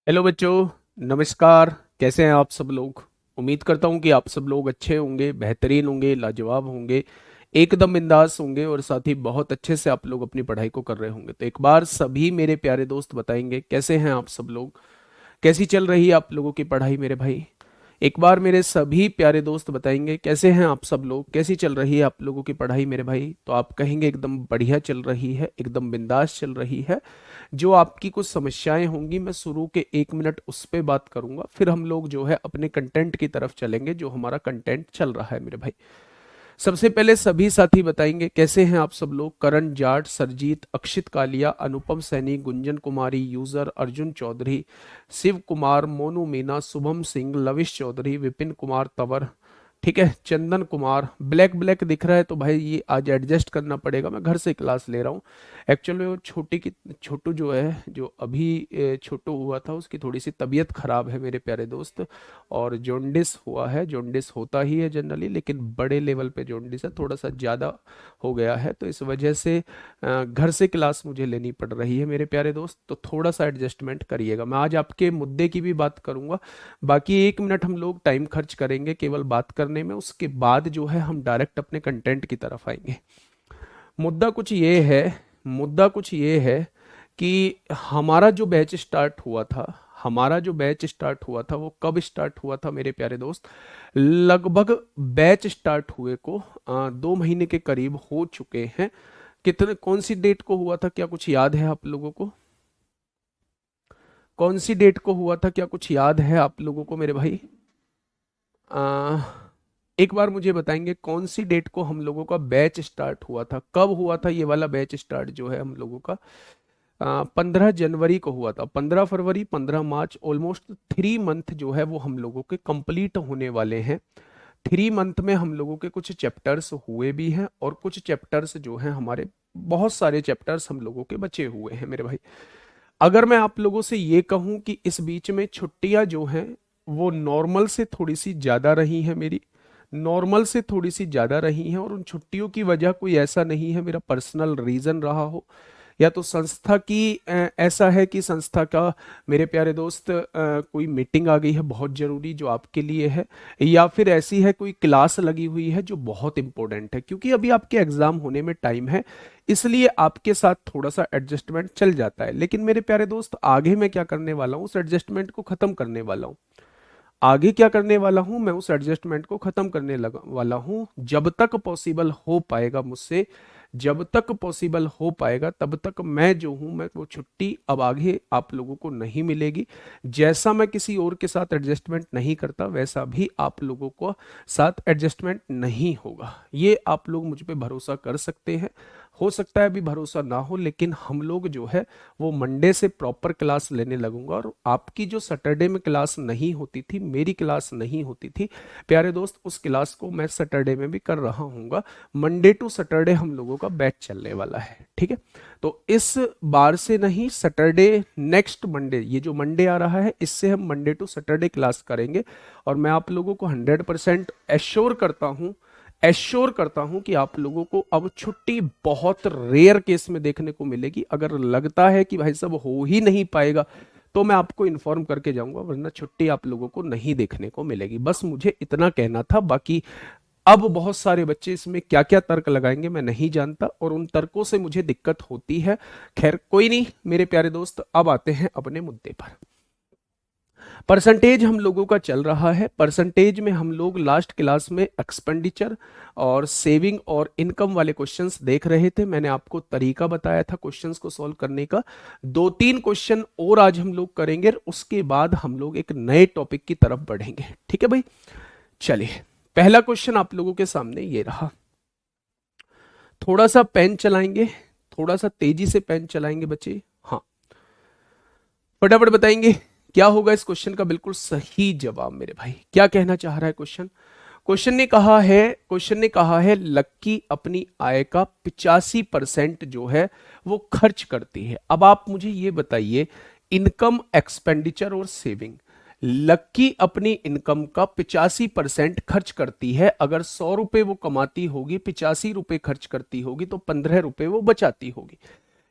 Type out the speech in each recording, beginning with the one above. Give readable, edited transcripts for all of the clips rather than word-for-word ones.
Hello बच्चों, नमस्कार। कैसे हैं आप सब लोग? उम्मीद करता हूं कि आप सब लोग अच्छे होंगे, बेहतरीन होंगे, लाजवाब होंगे, एकदम बिंदास होंगे और साथ ही बहुत अच्छे से आप लोग अपनी पढ़ाई को कर रहे होंगे। तो एक बार सभी मेरे प्यारे दोस्त बताएंगे कैसे हैं आप सब लोग, कैसी चल रही है आप लोगों की पढ़ाई मेरे भाई। एक बार मेरे सभी प्यारे दोस्त बताएंगे कैसे हैं आप सब लोग, कैसी चल रही है आप लोगों की पढ़ाई मेरे भाई। तो आप कहेंगे एकदम बढ़िया चल रही है, एकदम बिंदास चल रही है। जो आपकी कुछ समस्याएं होंगी मैं शुरू के 1 मिनट उस पर बात करूंगा, फिर हम लोग जो है अपने कंटेंट की तरफ चलेंगे, जो हमारा कंटेंट चल रहा है मेरे भाई। सबसे पहले सभी साथी बताएंगे कैसे हैं आप सब लोग। करण जाट, सरजीत, अक्षित कालिया, अनुपम सैनी, गुंजन कुमारी, यूजर अर्जुन चौधरी, शिव कुमार, मोनू मीना, शुभम सिंह, लविश चौधरी, विपिन कुमार तंवर, ठीक है, चंदन कुमार। ब्लैक ब्लैक दिख रहा है तो भाई ये आज एडजस्ट करना पड़ेगा, मैं घर से क्लास ले रहा हूँ। एक्चुअल में वो छोटू जो है, जो अभी छोटू हुआ था, उसकी थोड़ी सी तबीयत खराब है मेरे प्यारे दोस्त। और जॉन्डिस हुआ है, जॉन्डिस होता ही है जनरली, लेकिन बड़े लेवल पे जॉन्डिस है, थोड़ा सा ज़्यादा हो गया है, तो इस वजह से घर से क्लास मुझे लेनी पड़ रही है मेरे प्यारे दोस्त। तो थोड़ा सा एडजस्टमेंट करिएगा। मैं आज आपके मुद्दे की भी बात करूंगा, बाकी 1 मिनट हम लोग टाइम खर्च करेंगे केवल बात करने में, उसके बाद जो है हम डायरेक्ट अपने कंटेंट की तरफ आएंगे। मुद्दा कुछ ये है मुद्दा कुछ ये है कि हमारा जो बैच स्टार्ट हुआ था, वो कब स्टार्ट हुआ था मेरे प्यारे दोस्त। लगभग बैच स्टार्ट हुए को 2 महीने के करीब हो चुके हैं। कितने, कौन सी डेट को हुआ था, क्या कुछ याद है आप लोगों को? कौन सी डेट को हुआ था, क्या कुछ याद है आप लोगों को मेरे भाई? आ, एक बार मुझे बताएंगे कौन सी डेट को हम लोगों का बैच स्टार्ट हुआ था, कब हुआ था ये वाला बैच स्टार्ट जो है हम लोगों का? 15 जनवरी को हुआ था। 15 फरवरी, 15 मार्च, ऑलमोस्ट 3 मंथ जो है वो हम लोगों के कंप्लीट होने वाले हैं। 3 मंथ में हम लोगों के कुछ चैप्टर्स हुए भी हैं और कुछ चैप्टर्स जो हैं हमारे, बहुत सारे चैप्टर्स हम लोगों के बचे हुए हैं मेरे भाई। अगर मैं आप लोगों से ये कहूं कि इस बीच में छुट्टियां जो हैं वो नॉर्मल से थोड़ी सी ज़्यादा रही हैं मेरी, नॉर्मल से थोड़ी सी ज़्यादा रही हैं, और उन छुट्टियों की वजह कोई ऐसा नहीं है मेरा पर्सनल रीज़न रहा हो, या तो संस्था की ऐसा है कि संस्था का मेरे प्यारे दोस्त कोई मीटिंग आ गई है बहुत ज़रूरी जो आपके लिए है, या फिर ऐसी है कोई क्लास लगी हुई है जो बहुत इंपॉर्टेंट है, क्योंकि अभी आपके एग्ज़ाम होने में टाइम है, इसलिए आपके साथ थोड़ा सा एडजस्टमेंट चल जाता है। लेकिन मेरे प्यारे दोस्त आगे मैं क्या करने वाला हूँ, उस एडजस्टमेंट को ख़त्म करने वाला हूँ। आगे क्या करने वाला हूं, मैं उस एडजस्टमेंट को खत्म करने लगा वाला हूं। जब तक पॉसिबल हो पाएगा मुझसे, जब तक पॉसिबल हो पाएगा तब तक मैं जो हूं, मैं वो छुट्टी अब आगे आप लोगों को नहीं मिलेगी। जैसा मैं किसी और के साथ एडजस्टमेंट नहीं करता, वैसा भी आप लोगों को साथ एडजस्टमेंट नहीं होगा। ये आप लोग मुझ पे भरोसा कर सकते हैं। हो सकता है अभी भरोसा ना हो, लेकिन हम लोग जो है वो मंडे से प्रॉपर क्लास लेने लगूंगा। और आपकी जो सैटरडे में क्लास नहीं होती थी, मेरी क्लास नहीं होती थी प्यारे दोस्त, उस क्लास को मैं सैटरडे में भी कर रहा हूँगा। मंडे टू सैटरडे हम लोगों का बैच चलने वाला है, ठीक है। तो इस बार से नहीं, सैटरडे, नेक्स्ट मंडे, ये जो मंडे आ रहा है इससे हम मंडे टू सैटरडे क्लास करेंगे। और मैं आप लोगों को 100% एश्योर करता हूं कि आप लोगों को अब छुट्टी बहुत रेयर केस में देखने को मिलेगी। अगर लगता है कि भाई साहब हो ही नहीं पाएगा, तो मैं आपको इन्फॉर्म करके जाऊंगा, वरना छुट्टी आप लोगों को नहीं देखने को मिलेगी। बस मुझे इतना कहना था। बाकी अब बहुत सारे बच्चे इसमें क्या क्या तर्क लगाएंगे मैं नहीं जानता, और उन तर्कों से मुझे दिक्कत होती है। खैर कोई नहीं मेरे प्यारे दोस्त, अब आते हैं अपने मुद्दे पर। परसेंटेज हम लोगों का चल रहा है। परसेंटेज में हम लोग लास्ट क्लास में एक्सपेंडिचर और सेविंग और इनकम वाले क्वेश्चंस देख रहे थे। मैंने आपको तरीका बताया था क्वेश्चंस को सॉल्व करने का। 2-3 क्वेश्चन और आज हम लोग करेंगे, उसके बाद हम लोग एक नए टॉपिक की तरफ बढ़ेंगे, ठीक है भाई। चलिए, पहला क्वेश्चन आप लोगों के सामने ये रहा। थोड़ा सा पेन चलाएंगे, थोड़ा सा तेजी से पेन चलाएंगे बच्चे। हाँ, फटाफट बताएंगे क्या होगा इस क्वेश्चन का बिल्कुल सही जवाब मेरे भाई। क्या कहना चाह रहा है क्वेश्चन? क्वेश्चन ने कहा है लक्की अपनी आय का 85% जो है वो खर्च करती है। अब आप मुझे ये बताइए, इनकम, एक्सपेंडिचर और सेविंग, लक्की अपनी इनकम का 85% खर्च करती है। अगर 100 रुपए वो कमाती होगी, 85 रुपए खर्च करती होगी, तो 15 रुपए वो बचाती होगी।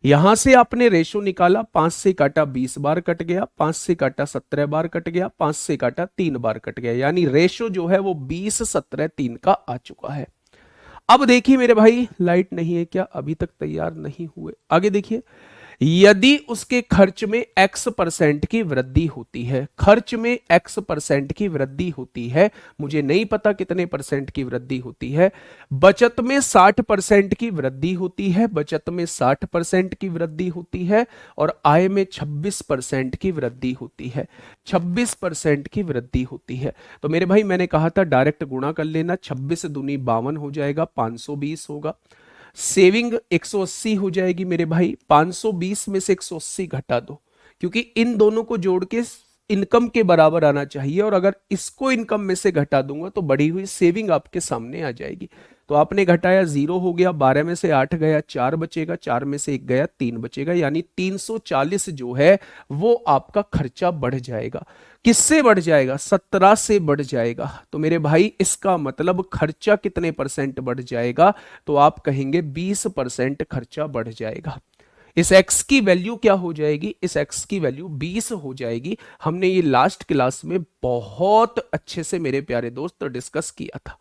यहां से आपने रेशो निकाला, 5 से काटा 20 बार कट गया, 5 से काटा 17 बार कट गया, 5 से काटा 3 बार कट गया, यानी रेशो जो है वो 20 17 3 का आ चुका है। अब देखिए मेरे भाई, लाइट नहीं है क्या? अभी तक तैयार नहीं हुए, आगे देखिए। यदि उसके खर्च में x% की वृद्धि होती है, खर्च में x% की वृद्धि होती है, मुझे नहीं पता कितने परसेंट की वृद्धि होती है, बचत में 60% की वृद्धि होती है, बचत में 60% की वृद्धि होती है, और आय में 26% की वृद्धि होती है, 26% की वृद्धि होती है। तो मेरे भाई मैंने कहा था डायरेक्ट गुणा कर लेना, 26 दूनी 52 हो जाएगा, 520 होगा। सेविंग 180 हो जाएगी मेरे भाई, 520 में से 180 घटा दो, क्योंकि इन दोनों को जोड़ के इनकम के बराबर आना चाहिए, और अगर इसको इनकम में से घटा दूंगा तो बढ़ी हुई सेविंग आपके सामने आ जाएगी। तो आपने घटाया, 0 हो गया, 12 में से 8 गया, 4 बचेगा, 4 में से 1 गया, 3 बचेगा, यानी 340 जो है वो आपका खर्चा बढ़ जाएगा। किससे बढ़ जाएगा? 17 से बढ़ जाएगा। तो मेरे भाई इसका मतलब खर्चा कितने परसेंट बढ़ जाएगा? तो आप कहेंगे 20% खर्चा बढ़ जाएगा। इस x की वैल्यू क्या हो जाएगी? इस x की वैल्यू 20 हो जाएगी। हमने ये लास्ट क्लास में बहुत अच्छे से मेरे प्यारे दोस्त डिस्कस किया था।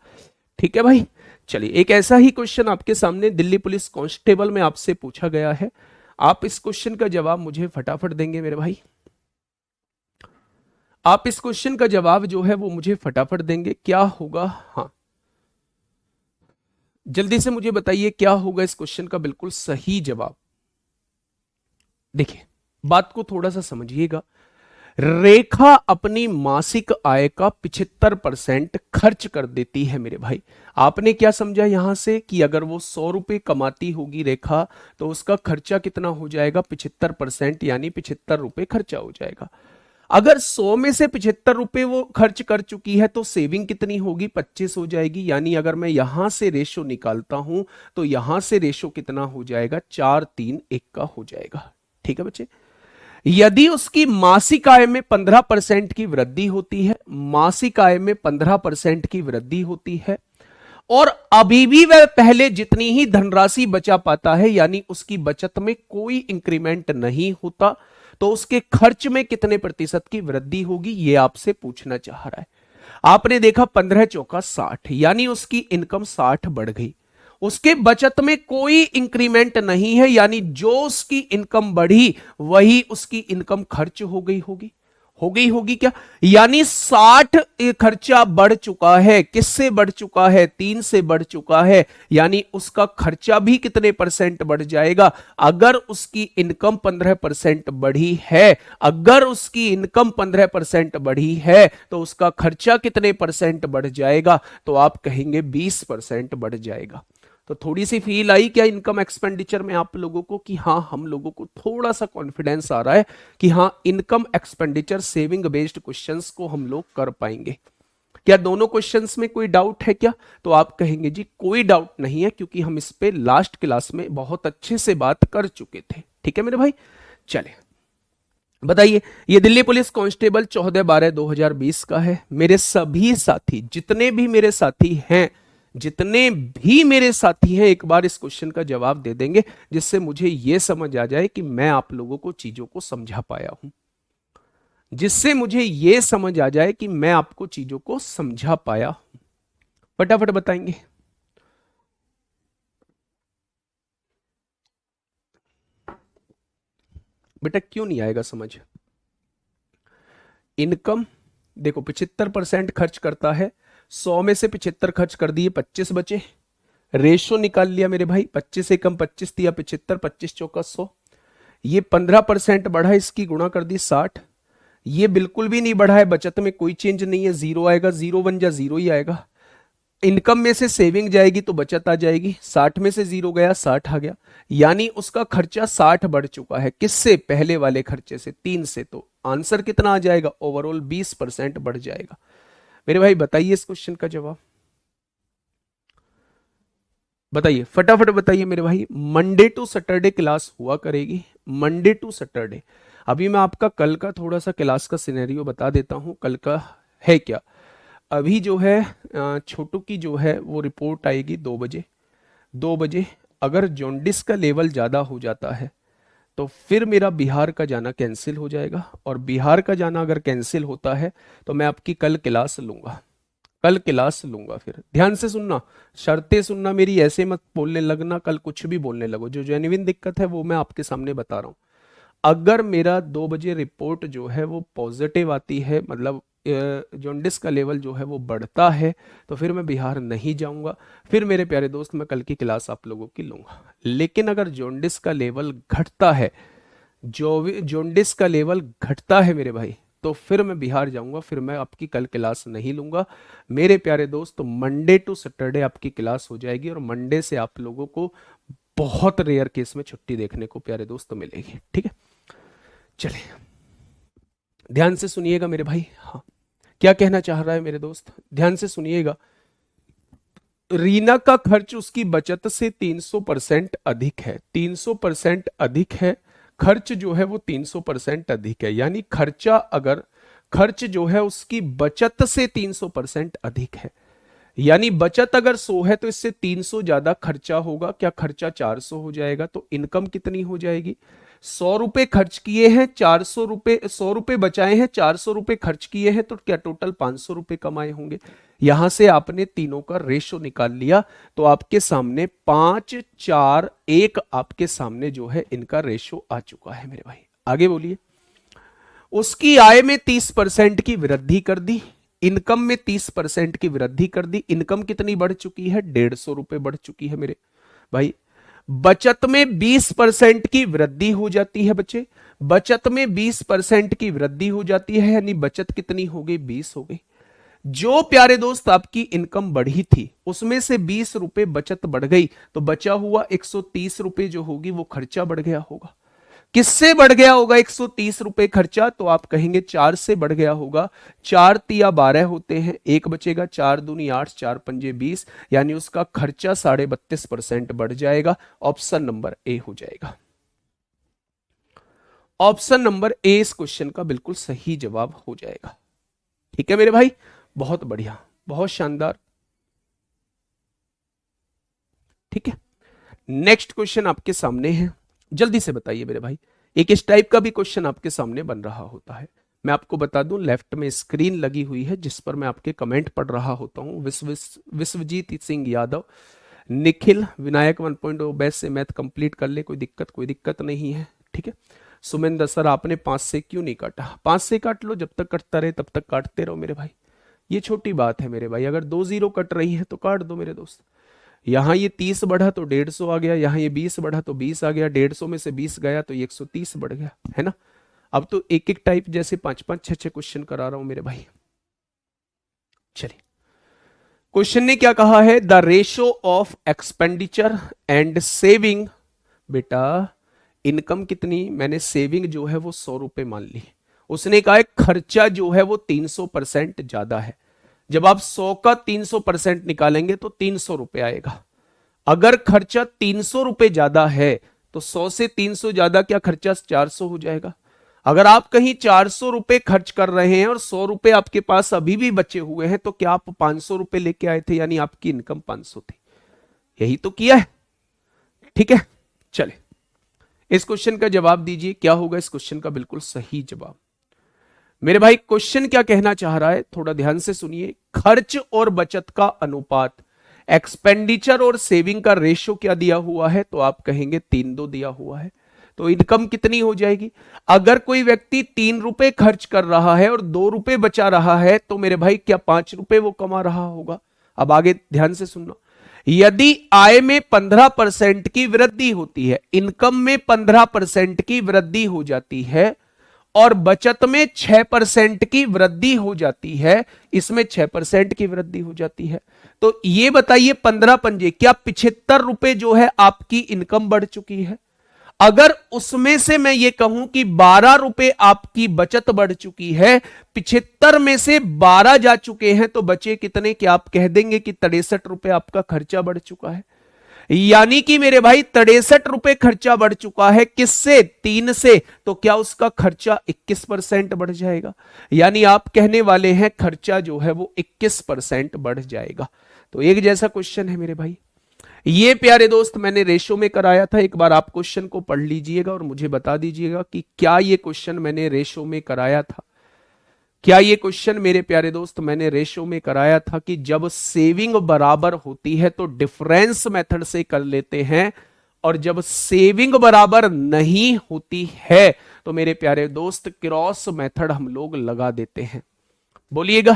ठीक है भाई, चलिए एक ऐसा ही क्वेश्चन आपके सामने दिल्ली पुलिस कांस्टेबल में आपसे पूछा गया है। आप इस क्वेश्चन का जवाब मुझे फटाफट देंगे मेरे भाई, आप इस क्वेश्चन का जवाब जो है वो मुझे फटाफट देंगे। क्या होगा? हाँ, जल्दी से मुझे बताइए क्या होगा इस क्वेश्चन का बिल्कुल सही जवाब। देखिए बात को थोड़ा सा समझिएगा। रेखा अपनी मासिक आय का 75% खर्च कर देती है मेरे भाई। आपने क्या समझा यहां से कि अगर वो 100 रुपए कमाती होगी रेखा, तो उसका खर्चा कितना हो जाएगा? 75%, यानी 75 रुपए खर्चा हो जाएगा। अगर 100 में से 75 रुपए वो खर्च कर चुकी है तो सेविंग कितनी होगी? 25 हो जाएगी। यानी अगर मैं यहां से रेशो निकालता हूं तो यहां से रेशो कितना हो जाएगा? 4 3 1 का हो जाएगा। ठीक है बच्चे, यदि उसकी मासिक आय में 15% की वृद्धि होती है, मासिक आय में 15% की वृद्धि होती है, और अभी भी वह पहले जितनी ही धनराशि बचा पाता है, यानी उसकी बचत में कोई इंक्रीमेंट नहीं होता, तो उसके खर्च में कितने प्रतिशत की वृद्धि होगी, यह आपसे पूछना चाह रहा है। आपने देखा 15 चौका 60, यानी उसकी इनकम 60 बढ़ गई, उसके बचत में कोई इंक्रीमेंट नहीं है, यानी जो उसकी इनकम बढ़ी वही उसकी इनकम खर्च हो गई होगी। हो गई होगी क्या? यानी 60 खर्चा बढ़ चुका है। किससे बढ़ चुका है? 3 से बढ़ चुका है, यानी उसका खर्चा भी कितने परसेंट बढ़ जाएगा? अगर उसकी इनकम 15% बढ़ी है, अगर उसकी इनकम 15% बढ़ी है, तो उसका खर्चा कितने परसेंट बढ़ जाएगा? तो आप कहेंगे 20% बढ़ जाएगा। तो थोड़ी सी फील आई क्या इनकम एक्सपेंडिचर में आप लोगों को कि हाँ, हम लोगों को थोड़ा सा कॉन्फिडेंस आ रहा है कि हाँ, income expenditure saving based questions को हम लोग कर पाएंगे। क्या दोनों क्वेश्चंस में कोई डाउट है क्या? तो आप कहेंगे जी कोई डाउट नहीं है, क्योंकि हम इस पे लास्ट क्लास में बहुत अच्छे से बात कर चुके थे। ठीक है मेरे भाई, चले बताइए। ये दिल्ली पुलिस कांस्टेबल 14/12/2020 का है। मेरे सभी साथी, जितने भी मेरे साथी हैं, जितने भी मेरे साथी हैं, एक बार इस क्वेश्चन का जवाब दे देंगे, जिससे मुझे यह समझ आ जाए कि मैं आप लोगों को चीजों को समझा पाया हूं, जिससे मुझे यह समझ आ जाए कि मैं आपको चीजों को समझा पाया हूं। फटाफट बताएंगे। बेटा क्यों नहीं आएगा समझ? इनकम देखो 75% खर्च करता है, 100 में से 75 खर्च कर दिए, 25 बचे। रेशो निकाल लिया मेरे भाई, 25 से कम 25 दिया 75, 25 चौका 100। ये 15% बढ़ा, इसकी गुणा कर दी 60। ये बिल्कुल भी नहीं बढ़ा है, बचत में कोई चेंज नहीं है, जीरो आएगा, जीरो बन जा जीरो ही आएगा। इनकम में से सेविंग जाएगी तो बचत आ जाएगी, 60 में से जीरो गया 60 आ गया, यानी उसका खर्चा 60 बढ़ चुका है। किससे? पहले वाले खर्चे से, 3 से। तो आंसर कितना आ जाएगा? ओवरऑल 20% बढ़ जाएगा। मेरे भाई बताइए इस क्वेश्चन का जवाब, बताइए फटाफट बताइए मेरे भाई। मंडे टू सैटरडे क्लास हुआ करेगी, मंडे टू सैटरडे। अभी मैं आपका कल का थोड़ा सा क्लास का सिनेरियो बता देता हूं, कल का है क्या। अभी जो है छोटू की जो है वो रिपोर्ट आएगी 2 बजे। 2 बजे अगर जॉन्डिस का लेवल ज़्यादा हो जाता है तो फिर मेरा बिहार का जाना कैंसिल हो जाएगा, और बिहार का जाना अगर कैंसिल होता है तो मैं आपकी कल क्लास लूंगा, कल क्लास लूंगा। फिर ध्यान से सुनना, शर्तें सुनना मेरी, ऐसे मत बोलने लगना कल कुछ भी बोलने लगो। जो जेन्युइन दिक्कत है वो मैं आपके सामने बता रहा हूं। अगर मेरा 2 बजे रिपोर्ट जो है वो पॉजिटिव आती है, मतलब जॉन्डिस का लेवल जो है वो बढ़ता है, तो फिर मैं बिहार नहीं जाऊंगा। फिर मेरे प्यारे दोस्त मैं कल की क्लास आप लोगों की लूंगा। लेकिन अगर जॉन्डिस का लेवल घटता है, जो जॉन्डिस का लेवल घटता है मेरे भाई, तो फिर मैं बिहार जाऊंगा, फिर मैं आपकी कल क्लास नहीं लूंगा मेरे प्यारे दोस्त। तो मंडे टू सैटरडे आपकी क्लास हो जाएगी, और मंडे से आप लोगों को बहुत रेयर केस में छुट्टी देखने को प्यारे दोस्त मिलेगी। ठीक है, चलिए ध्यान से सुनिएगा मेरे भाई। हाँ, क्या कहना चाह रहा है मेरे दोस्त, ध्यान से सुनिएगा। रीना का खर्च उसकी बचत से 300% अधिक है, 300% अधिक है, खर्च जो है वो 300% अधिक है। यानी खर्च जो है उसकी बचत से 300% अधिक है। यानी बचत अगर 100 है तो इससे 300 ज्यादा खर्चा होगा। क्या खर्चा 400 हो जाएगा, तो इनकम कितनी हो जाएगी? 100 रुपए खर्च किए हैं, 400 रुपए, 100 रुपए बचाए हैं, 400 रुपए खर्च किए हैं, तो क्या टोटल 500 रुपए कमाए होंगे। यहां से आपने तीनों का रेशो निकाल लिया, तो आपके सामने 5, 4, 1 आपके सामने जो है इनका रेशो आ चुका है मेरे भाई। आगे बोलिए। उसकी आय में 30% की वृद्धि कर दी, इनकम में 30% की वृद्धि कर दी। इनकम कितनी बढ़ चुकी है? 150 रुपए बढ़ चुकी है मेरे भाई। बचत में 20% की वृद्धि हो जाती है बच्चे, बचत में 20% की वृद्धि हो जाती है, यानी बचत कितनी हो गई? 20 हो गई। जो प्यारे दोस्त आपकी इनकम बढ़ी थी उसमें से 20 रुपए बचत बढ़ गई, तो बचा हुआ 130 रुपए जो होगी वो खर्चा बढ़ गया होगा। किससे बढ़ गया होगा 130 रुपए खर्चा? तो आप कहेंगे 4 से बढ़ गया होगा। 4 तिया 12 होते हैं, एक बचेगा, 4 दूनी 8, 4 पंजे 20, यानी उसका खर्चा 32.5% बढ़ जाएगा। ऑप्शन नंबर ए हो जाएगा। ऑप्शन नंबर ए इस क्वेश्चन का बिल्कुल सही जवाब हो जाएगा। ठीक है मेरे भाई, बहुत बढ़िया, बहुत शानदार। ठीक है, नेक्स्ट क्वेश्चन आपके सामने है, जल्दी से बताइए मेरे भाई। एक इस टाइप का भी क्वेश्चन आपके सामने बन रहा होता है। मैं आपको बता दूं, लेफ्ट में स्क्रीन लगी हुई है जिस पर मैं आपके कमेंट पढ़ रहा होता हूं। विश्वजीत सिंह यादव, निखिल, विनायक 1.0 बैच से मैथ कंप्लीट कर ले, कोई दिक्कत नहीं है। ठीक है, सुमेंद्र सर आपने 5 से क्यों नहीं काटा? 5 से काट लो, जब तक कटता रहे तब तक काटते रहो मेरे भाई, ये छोटी बात है मेरे भाई। अगर 2 जीरो कट रही है तो काट दो मेरे दोस्त। यहां ये 30 बढ़ा तो 150 आ गया, यहां ये 20 बढ़ा तो 20 आ गया, 150 में से 20 गया तो ये 130 बढ़ गया, है ना। अब तो एक एक टाइप जैसे 5-5, 6-6 क्वेश्चन करा रहा हूं मेरे भाई। चलिए, क्वेश्चन ने क्या कहा है? The ratio of expenditure and saving. बेटा इनकम कितनी, मैंने सेविंग जो है वो 100 रुपए मान ली। उसने कहा है खर्चा जो है वो 300% ज्यादा है। जब आप 100 का 300% निकालेंगे तो 300 रुपए आएगा। अगर खर्चा 300 रुपए ज्यादा है तो 100 से 300 ज्यादा क्या खर्चा 400 हो जाएगा। अगर आप कहीं 400 रुपए खर्च कर रहे हैं और 100 रुपए आपके पास अभी भी बचे हुए हैं, तो क्या आप 500 रुपए लेके आए थे, यानी आपकी इनकम 500 थी। यही तो किया है। ठीक है, चले इस क्वेश्चन का जवाब दीजिए, क्या होगा इस क्वेश्चन का बिल्कुल सही जवाब मेरे भाई। क्वेश्चन क्या कहना चाह रहा है, थोड़ा ध्यान से सुनिए। खर्च और बचत का अनुपात, एक्सपेंडिचर और सेविंग का रेशो क्या दिया हुआ है, तो आप कहेंगे 3:2 दिया हुआ है। तो इनकम कितनी हो जाएगी? अगर कोई व्यक्ति 3 रुपए खर्च कर रहा है और 2 रुपए बचा रहा है, तो मेरे भाई क्या 5 रुपए वो कमा रहा होगा? अब आगे ध्यान से सुनना। यदि आय में 15% की वृद्धि होती है, इनकम में 15% की वृद्धि हो जाती है, और बचत में 6% की वृद्धि हो जाती है, इसमें 6% की वृद्धि हो जाती है, तो ये बताइए 15 पंजे क्या 75 रुपए जो है आपकी इनकम बढ़ चुकी है? अगर उसमें से मैं ये कहूं कि 12 रुपए आपकी बचत बढ़ चुकी है, 75 में से 12 जा चुके हैं, तो बचे कितने? क्या आप कह देंगे कि 63 रुपए आपका खर्चा बढ़ चुका है? यानी कि मेरे भाई 63 रुपए खर्चा बढ़ चुका है। किससे? 3 से। तो क्या उसका खर्चा 21% बढ़ जाएगा? यानी आप कहने वाले हैं खर्चा जो है वो 21% बढ़ जाएगा। तो एक जैसा क्वेश्चन है मेरे भाई। ये प्यारे दोस्त मैंने रेशो में कराया था। एक बार आप क्वेश्चन को पढ़ लीजिएगा और मुझे बता दीजिएगा कि क्या ये क्वेश्चन मैंने रेशो में कराया था। क्या ये क्वेश्चन मेरे प्यारे दोस्त मैंने रेशो में कराया था कि जब सेविंग बराबर होती है तो डिफरेंस मेथड से कर लेते हैं, और जब सेविंग बराबर नहीं होती है तो मेरे प्यारे दोस्त क्रॉस मेथड हम लोग लगा देते हैं। बोलिएगा,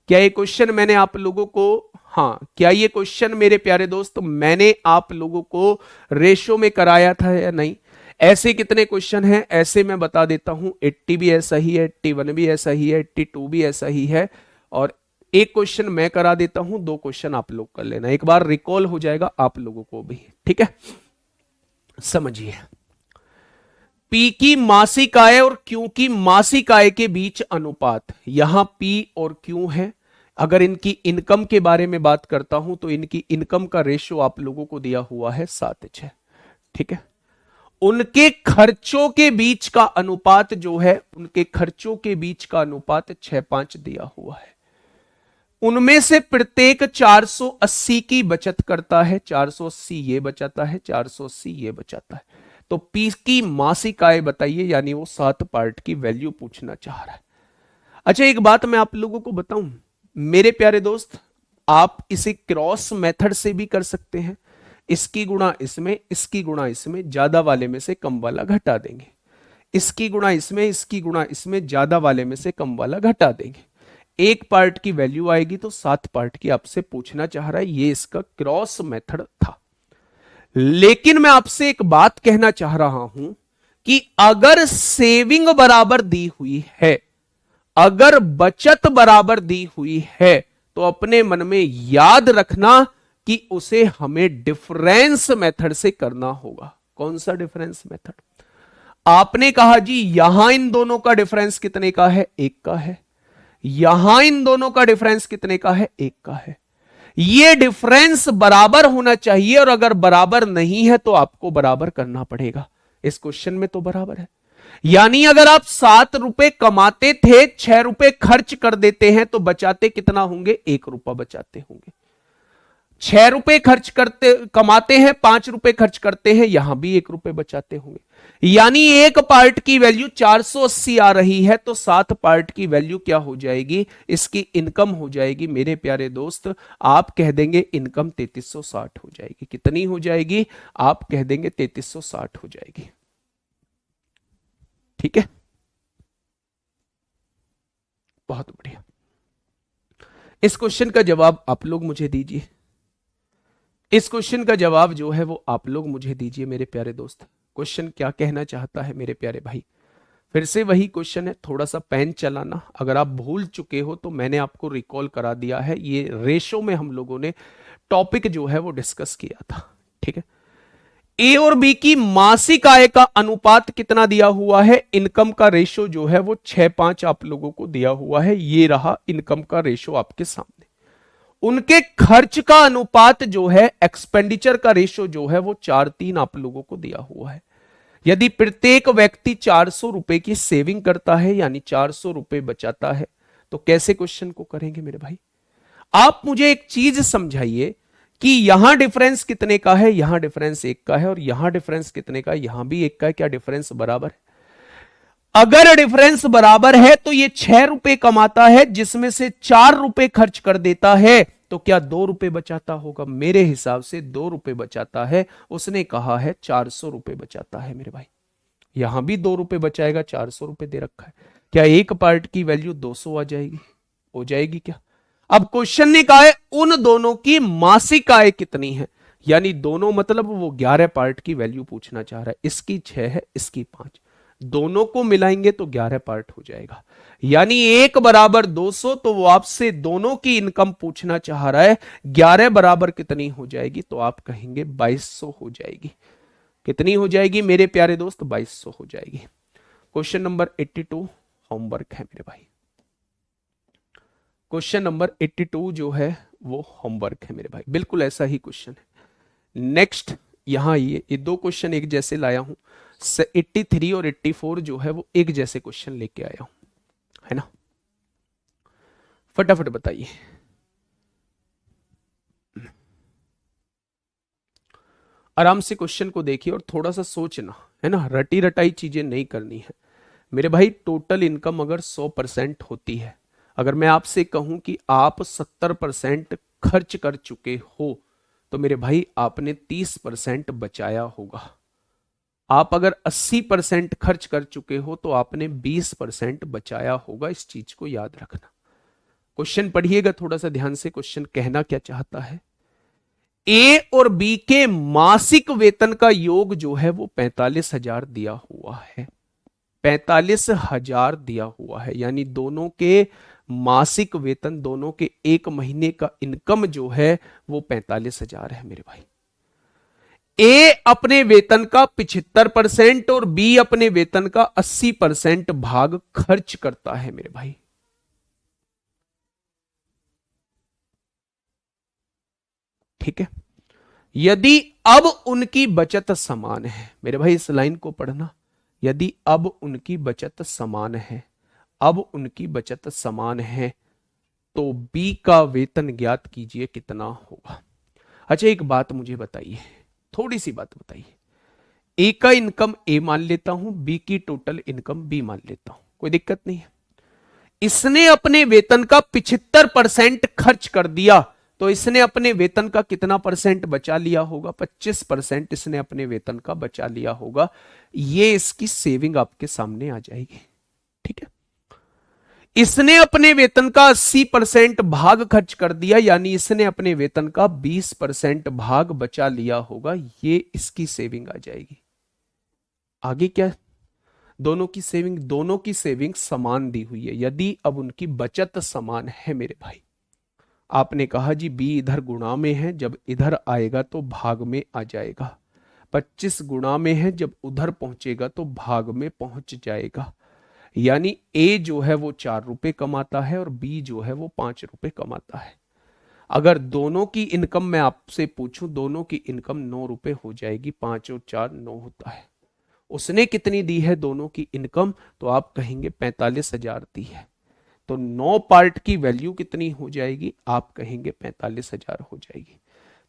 क्या ये क्वेश्चन मैंने आप लोगों को, हाँ, क्या ये क्वेश्चन मेरे प्यारे दोस्त मैंने आप लोगों को रेशो में कराया था या नहीं? ऐसे कितने क्वेश्चन हैं, ऐसे मैं बता देता हूं। 80 भी ऐसा ही है, 81 भी ऐसा ही है, 82 भी ऐसा ही है, और एक क्वेश्चन मैं करा देता हूं, दो क्वेश्चन आप लोग कर लेना, एक बार रिकॉल हो जाएगा आप लोगों को भी। ठीक है, समझिए। पी की मासिक आय और क्यू की मासिक आय के बीच अनुपात, यहां पी और क्यू है। अगर इनकी इनकम के बारे में बात करता हूं तो इनकी इनकम का रेशियो आप लोगों को दिया हुआ है 7:6। ठीक है, उनके खर्चों के बीच का अनुपात जो है, उनके खर्चों के बीच का अनुपात 6:5 दिया हुआ है। उनमें से प्रत्येक 480 की बचत करता है, 480 ये बचाता है, 480 ये बचाता है। तो पी की मासिक आय बताइए, यानी वो 7 पार्ट की वैल्यू पूछना चाह रहा है। अच्छा, एक बात मैं आप लोगों को बताऊं मेरे प्यारे दोस्त, आप इसे क्रॉस मेथड से भी कर सकते हैं। इसकी गुणा इसमें, इसकी गुणा इसमें, ज्यादा वाले में से कम वाला घटा देंगे। इसकी गुणा इसमें, इसकी गुणा इसमें, ज्यादा वाले में से कम वाला घटा देंगे। एक पार्ट की वैल्यू आएगी तो 7 पार्ट की आपसे पूछना चाह रहा है। ये इसका क्रॉस मेथड था। लेकिन मैं आपसे एक बात कहना चाह रहा हूं कि अगर सेविंग बराबर दी हुई है, अगर बचत बराबर दी हुई है, तो अपने मन में याद रखना कि उसे हमें डिफरेंस मेथड से करना होगा। कौन सा डिफरेंस मेथड? आपने कहा जी यहां इन दोनों का डिफरेंस कितने का है? 1 का है। यहां इन दोनों का डिफरेंस कितने का है? 1 का है। ये डिफरेंस बराबर होना चाहिए, और अगर बराबर नहीं है तो आपको बराबर करना पड़ेगा। इस क्वेश्चन में तो बराबर है। यानी अगर आप 7 रुपए कमाते थे, 6 रुपए खर्च कर देते हैं, तो बचाते कितना होंगे? 1 रुपया बचाते होंगे। 6 रुपए खर्च करते कमाते हैं, 5 रुपए खर्च करते हैं, यहां भी 1 रुपए बचाते होंगे। यानी एक पार्ट की वैल्यू 480 आ रही है, तो 7 पार्ट की वैल्यू क्या हो जाएगी? इसकी इनकम हो जाएगी मेरे प्यारे दोस्त, आप कह देंगे इनकम 3360 हो जाएगी। कितनी हो जाएगी? आप कह देंगे 3360 हो जाएगी। ठीक है, बहुत बढ़िया। इस क्वेश्चन का जवाब आप लोग मुझे दीजिए। इस क्वेश्चन का जवाब जो है वो आप लोग मुझे दीजिए मेरे प्यारे दोस्त। क्वेश्चन क्या कहना चाहता है मेरे प्यारे भाई? फिर से वही क्वेश्चन है, थोड़ा सा पेन चलाना। अगर आप भूल चुके हो तो मैंने आपको रिकॉल करा दिया है। ये रेशो में हम लोगों ने टॉपिक जो है वो डिस्कस किया था। ठीक है, ए और बी की मासिक आय का अनुपात कितना दिया हुआ है? इनकम का रेशो जो है वो 6:5 आप लोगों को दिया हुआ है। ये रहा इनकम का रेशो आपके सामने। उनके खर्च का अनुपात जो है, एक्सपेंडिचर का रेशो जो है वो 4:3 आप लोगों को दिया हुआ है। यदि प्रत्येक व्यक्ति 400 रुपए की सेविंग करता है, यानी 400 रुपए बचाता है, तो कैसे क्वेश्चन को करेंगे मेरे भाई? आप मुझे एक चीज समझाइए कि यहां डिफरेंस कितने का है? यहां डिफरेंस 1 का है, और यहां डिफरेंस कितने का है? यहां भी 1 का है। क्या डिफरेंस बराबर है? अगर डिफरेंस बराबर है तो ये 6 रुपए कमाता है, जिसमें से 4 रुपए खर्च कर देता है, तो क्या 2 रुपए बचाता होगा? मेरे हिसाब से 2 रुपए बचाता है। उसने कहा है 400 रुपए बचाता है मेरे भाई। यहां भी 2 रुपए बचाएगा, 400 रुपए दे रखा है। क्या एक पार्ट की वैल्यू 200 आ जाएगी? हो जाएगी क्या? अब क्वेश्चन ने कहा है उन दोनों की मासिक आय कितनी है, यानी दोनों मतलब वो 11 पार्ट की वैल्यू पूछना चाह रहा है। इसकी 6 है, इसकी 5, दोनों को मिलाएंगे तो 11 पार्ट हो जाएगा। यानी 1 बराबर 200, तो वो आपसे दोनों की इनकम पूछना चाह रहा है। 11 बराबर कितनी हो जाएगी? तो आप कहेंगे 2200 हो जाएगी। कितनी हो जाएगी मेरे प्यारे दोस्त? 2200 हो जाएगी। क्वेश्चन नंबर 82 होमवर्क है मेरे भाई। क्वेश्चन नंबर 82 जो है वो होमवर्क है मेरे भाई, बिल्कुल ऐसा ही क्वेश्चन है। नेक्स्ट, यहां ये दो क्वेश्चन एक जैसे लाया हूं। 83 और 84 जो है वो एक जैसे क्वेश्चन लेके आया हूं, है ना? फटाफट बताइए। आराम से क्वेश्चन को देखिए और थोड़ा सा सोचना, है ना, रटी रटाई चीजें नहीं करनी है मेरे भाई। टोटल इनकम अगर 100% होती है, अगर मैं आपसे कहूं कि आप 70% खर्च कर चुके हो, तो मेरे भाई आपने 30% बचाया होगा। आप अगर 80% खर्च कर चुके हो तो आपने 20% बचाया होगा। इस चीज को याद रखना। क्वेश्चन पढ़िएगा थोड़ा सा ध्यान से, क्वेश्चन कहना क्या चाहता है। ए और बी के मासिक वेतन का योग जो है वो 45,000 दिया हुआ है। 45,000 दिया हुआ है, यानी दोनों के मासिक वेतन, दोनों के एक महीने का इनकम जो है वो 45,000 है मेरे भाई। ए अपने वेतन का 75% और बी अपने वेतन का 80% भाग खर्च करता है मेरे भाई। ठीक है। यदि अब उनकी बचत समान है मेरे भाई, इस लाइन को पढ़ना, यदि अब उनकी बचत समान है, अब उनकी बचत समान है, तो बी का वेतन ज्ञात कीजिए कितना होगा। अच्छा एक बात मुझे बताइए, थोड़ी सी बात बताइए। ए का इनकम ए मान लेता हूं, बी की टोटल इनकम बी मान लेता हूं, कोई दिक्कत नहीं है। इसने अपने वेतन का 75% खर्च कर दिया, तो इसने अपने वेतन का कितना परसेंट बचा लिया होगा? 25% इसने अपने वेतन का बचा लिया होगा। ये इसकी सेविंग आपके सामने आ जाएगी। ठीक है। इसने अपने वेतन का 80% भाग खर्च कर दिया, यानी इसने अपने वेतन का 20% भाग बचा लिया होगा। ये इसकी सेविंग आ जाएगी। आगे क्या? दोनों की सेविंग समान दी हुई है। यदि अब उनकी बचत समान है मेरे भाई, आपने कहा जी बी इधर गुणा में है, जब इधर आएगा तो भाग में आ जाएगा। 25 गुणा में है, जब उधर पहुंचेगा तो भाग में पहुंच जाएगा। यानी ए जो है वो 4 रुपए कमाता है और बी जो है वो 5 रुपए कमाता है। अगर दोनों की इनकम मैं आपसे पूछूं, दोनों की इनकम 9 रुपए हो जाएगी। 5 और 4 9 होता है। उसने कितनी दी है दोनों की इनकम? तो आप कहेंगे 45,000 दी है। तो 9 पार्ट की वैल्यू कितनी हो जाएगी? आप कहेंगे 45,000 हो जाएगी।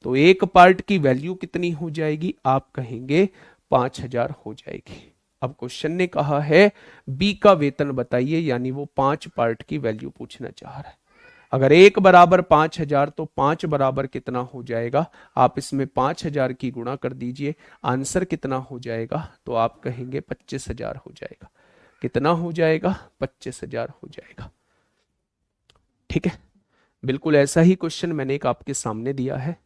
तो एक पार्ट की वैल्यू कितनी हो जाएगी? आप कहेंगे 5,000 हो जाएगी। अब क्वेश्चन ने कहा है बी का वेतन बताइए, यानी वो 5 पार्ट की वैल्यू पूछना चाह रहा है। अगर एक बराबर 5,000 तो 5 बराबर कितना हो जाएगा? आप इसमें 5,000 की गुणा कर दीजिए, आंसर कितना हो जाएगा? तो आप कहेंगे 25,000 हो जाएगा। कितना हो जाएगा? 25,000 हो जाएगा। ठीक है। बिल्कुल ऐसा ही क्वेश्चन मैंने एक आपके सामने दिया है।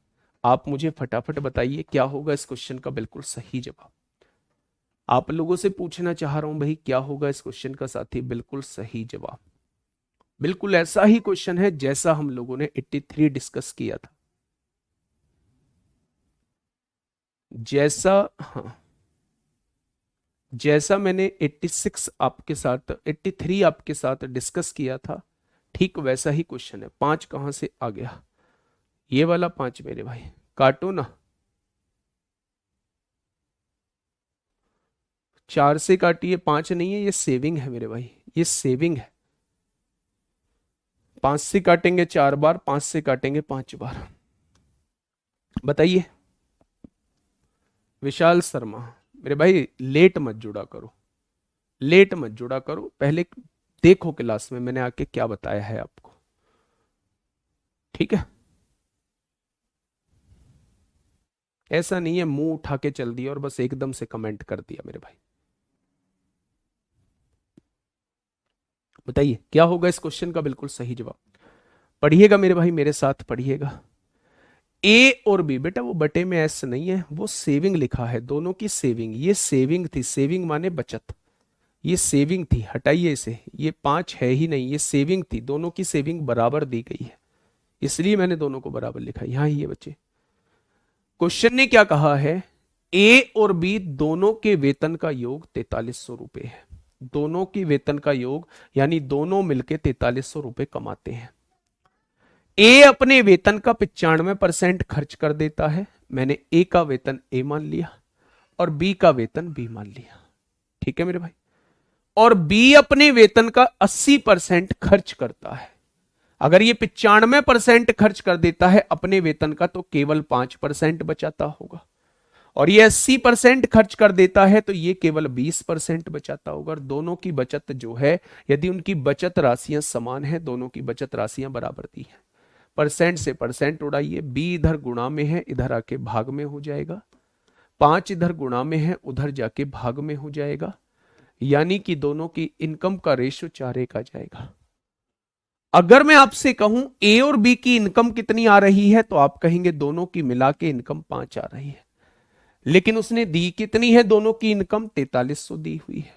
आप मुझे फटाफट बताइए क्या होगा इस क्वेश्चन का बिल्कुल सही जवाब। आप लोगों से पूछना चाह रहा हूं भाई, क्या होगा इस क्वेश्चन का साथी बिल्कुल सही जवाब। बिल्कुल ऐसा ही क्वेश्चन है जैसा हम लोगों ने 83 डिस्कस किया था। जैसा, हाँ, जैसा मैंने 86 आपके साथ, 83 आपके साथ डिस्कस किया था, ठीक वैसा ही क्वेश्चन है। 5 कहां से आ गया? ये वाला 5 मेरे भाई, काटो ना। 4 से काटिए, 5 नहीं है, ये सेविंग है मेरे भाई, ये सेविंग है। 5 से काटेंगे 4 बार, 5 से काटेंगे 5 बार। बताइए विशाल शर्मा। मेरे भाई लेट मत जुड़ा करो, लेट मत जुड़ा करो, पहले देखो क्लास में मैंने आके क्या बताया है आपको। ठीक है। ऐसा नहीं है मुंह उठा के चल दिया और बस एकदम से कमेंट कर दिया मेरे भाई। बताइए क्या होगा इस क्वेश्चन का बिल्कुल सही जवाब। पढ़िएगा मेरे भाई, मेरे साथ पढ़िएगा। ए और बी, बेटा वो बटे में एस नहीं है, वो सेविंग लिखा है, दोनों की सेविंग। ये सेविंग थी, सेविंग माने बचत, ये सेविंग थी, हटाइए इसे, ये 5 है ही नहीं, ये सेविंग थी। दोनों की सेविंग बराबर दी गई है, इसलिए मैंने दोनों को बराबर लिखा। यहां ही है बच्चे। क्वेश्चन ने क्या कहा है? ए और बी दोनों के वेतन का योग 4300 रुपए है। दोनों की वेतन का योग, यानी दोनों मिलके 4300 रुपए कमाते हैं। ए अपने वेतन का 95% खर्च कर देता है। मैंने ए का वेतन ए मान लिया और बी का वेतन बी मान लिया। ठीक है मेरे भाई। और बी अपने वेतन का 80% खर्च करता है। अगर ये 95% खर्च कर देता है अपने वेतन का, तो केवल 5% बचाता होगा। और ये 80% खर्च कर देता है तो ये केवल 20% बचाता होगा। और दोनों की बचत जो है, यदि उनकी बचत राशियां समान है, दोनों की बचत राशियां बराबर दी है, परसेंट से परसेंट उड़ाइए, बी इधर गुणा में है, इधर आके भाग में हो जाएगा, 5 इधर गुणा में है, उधर जाके भाग में हो जाएगा, यानी कि दोनों की इनकम का रेशियो 4:1 आ जाएगा। अगर मैं आपसे कहूं ए और बी की इनकम कितनी आ रही है, तो आप कहेंगे दोनों की मिला के इनकम 5 आ रही है, लेकिन उसने दी कितनी है, दोनों की इनकम 4300 दी हुई है।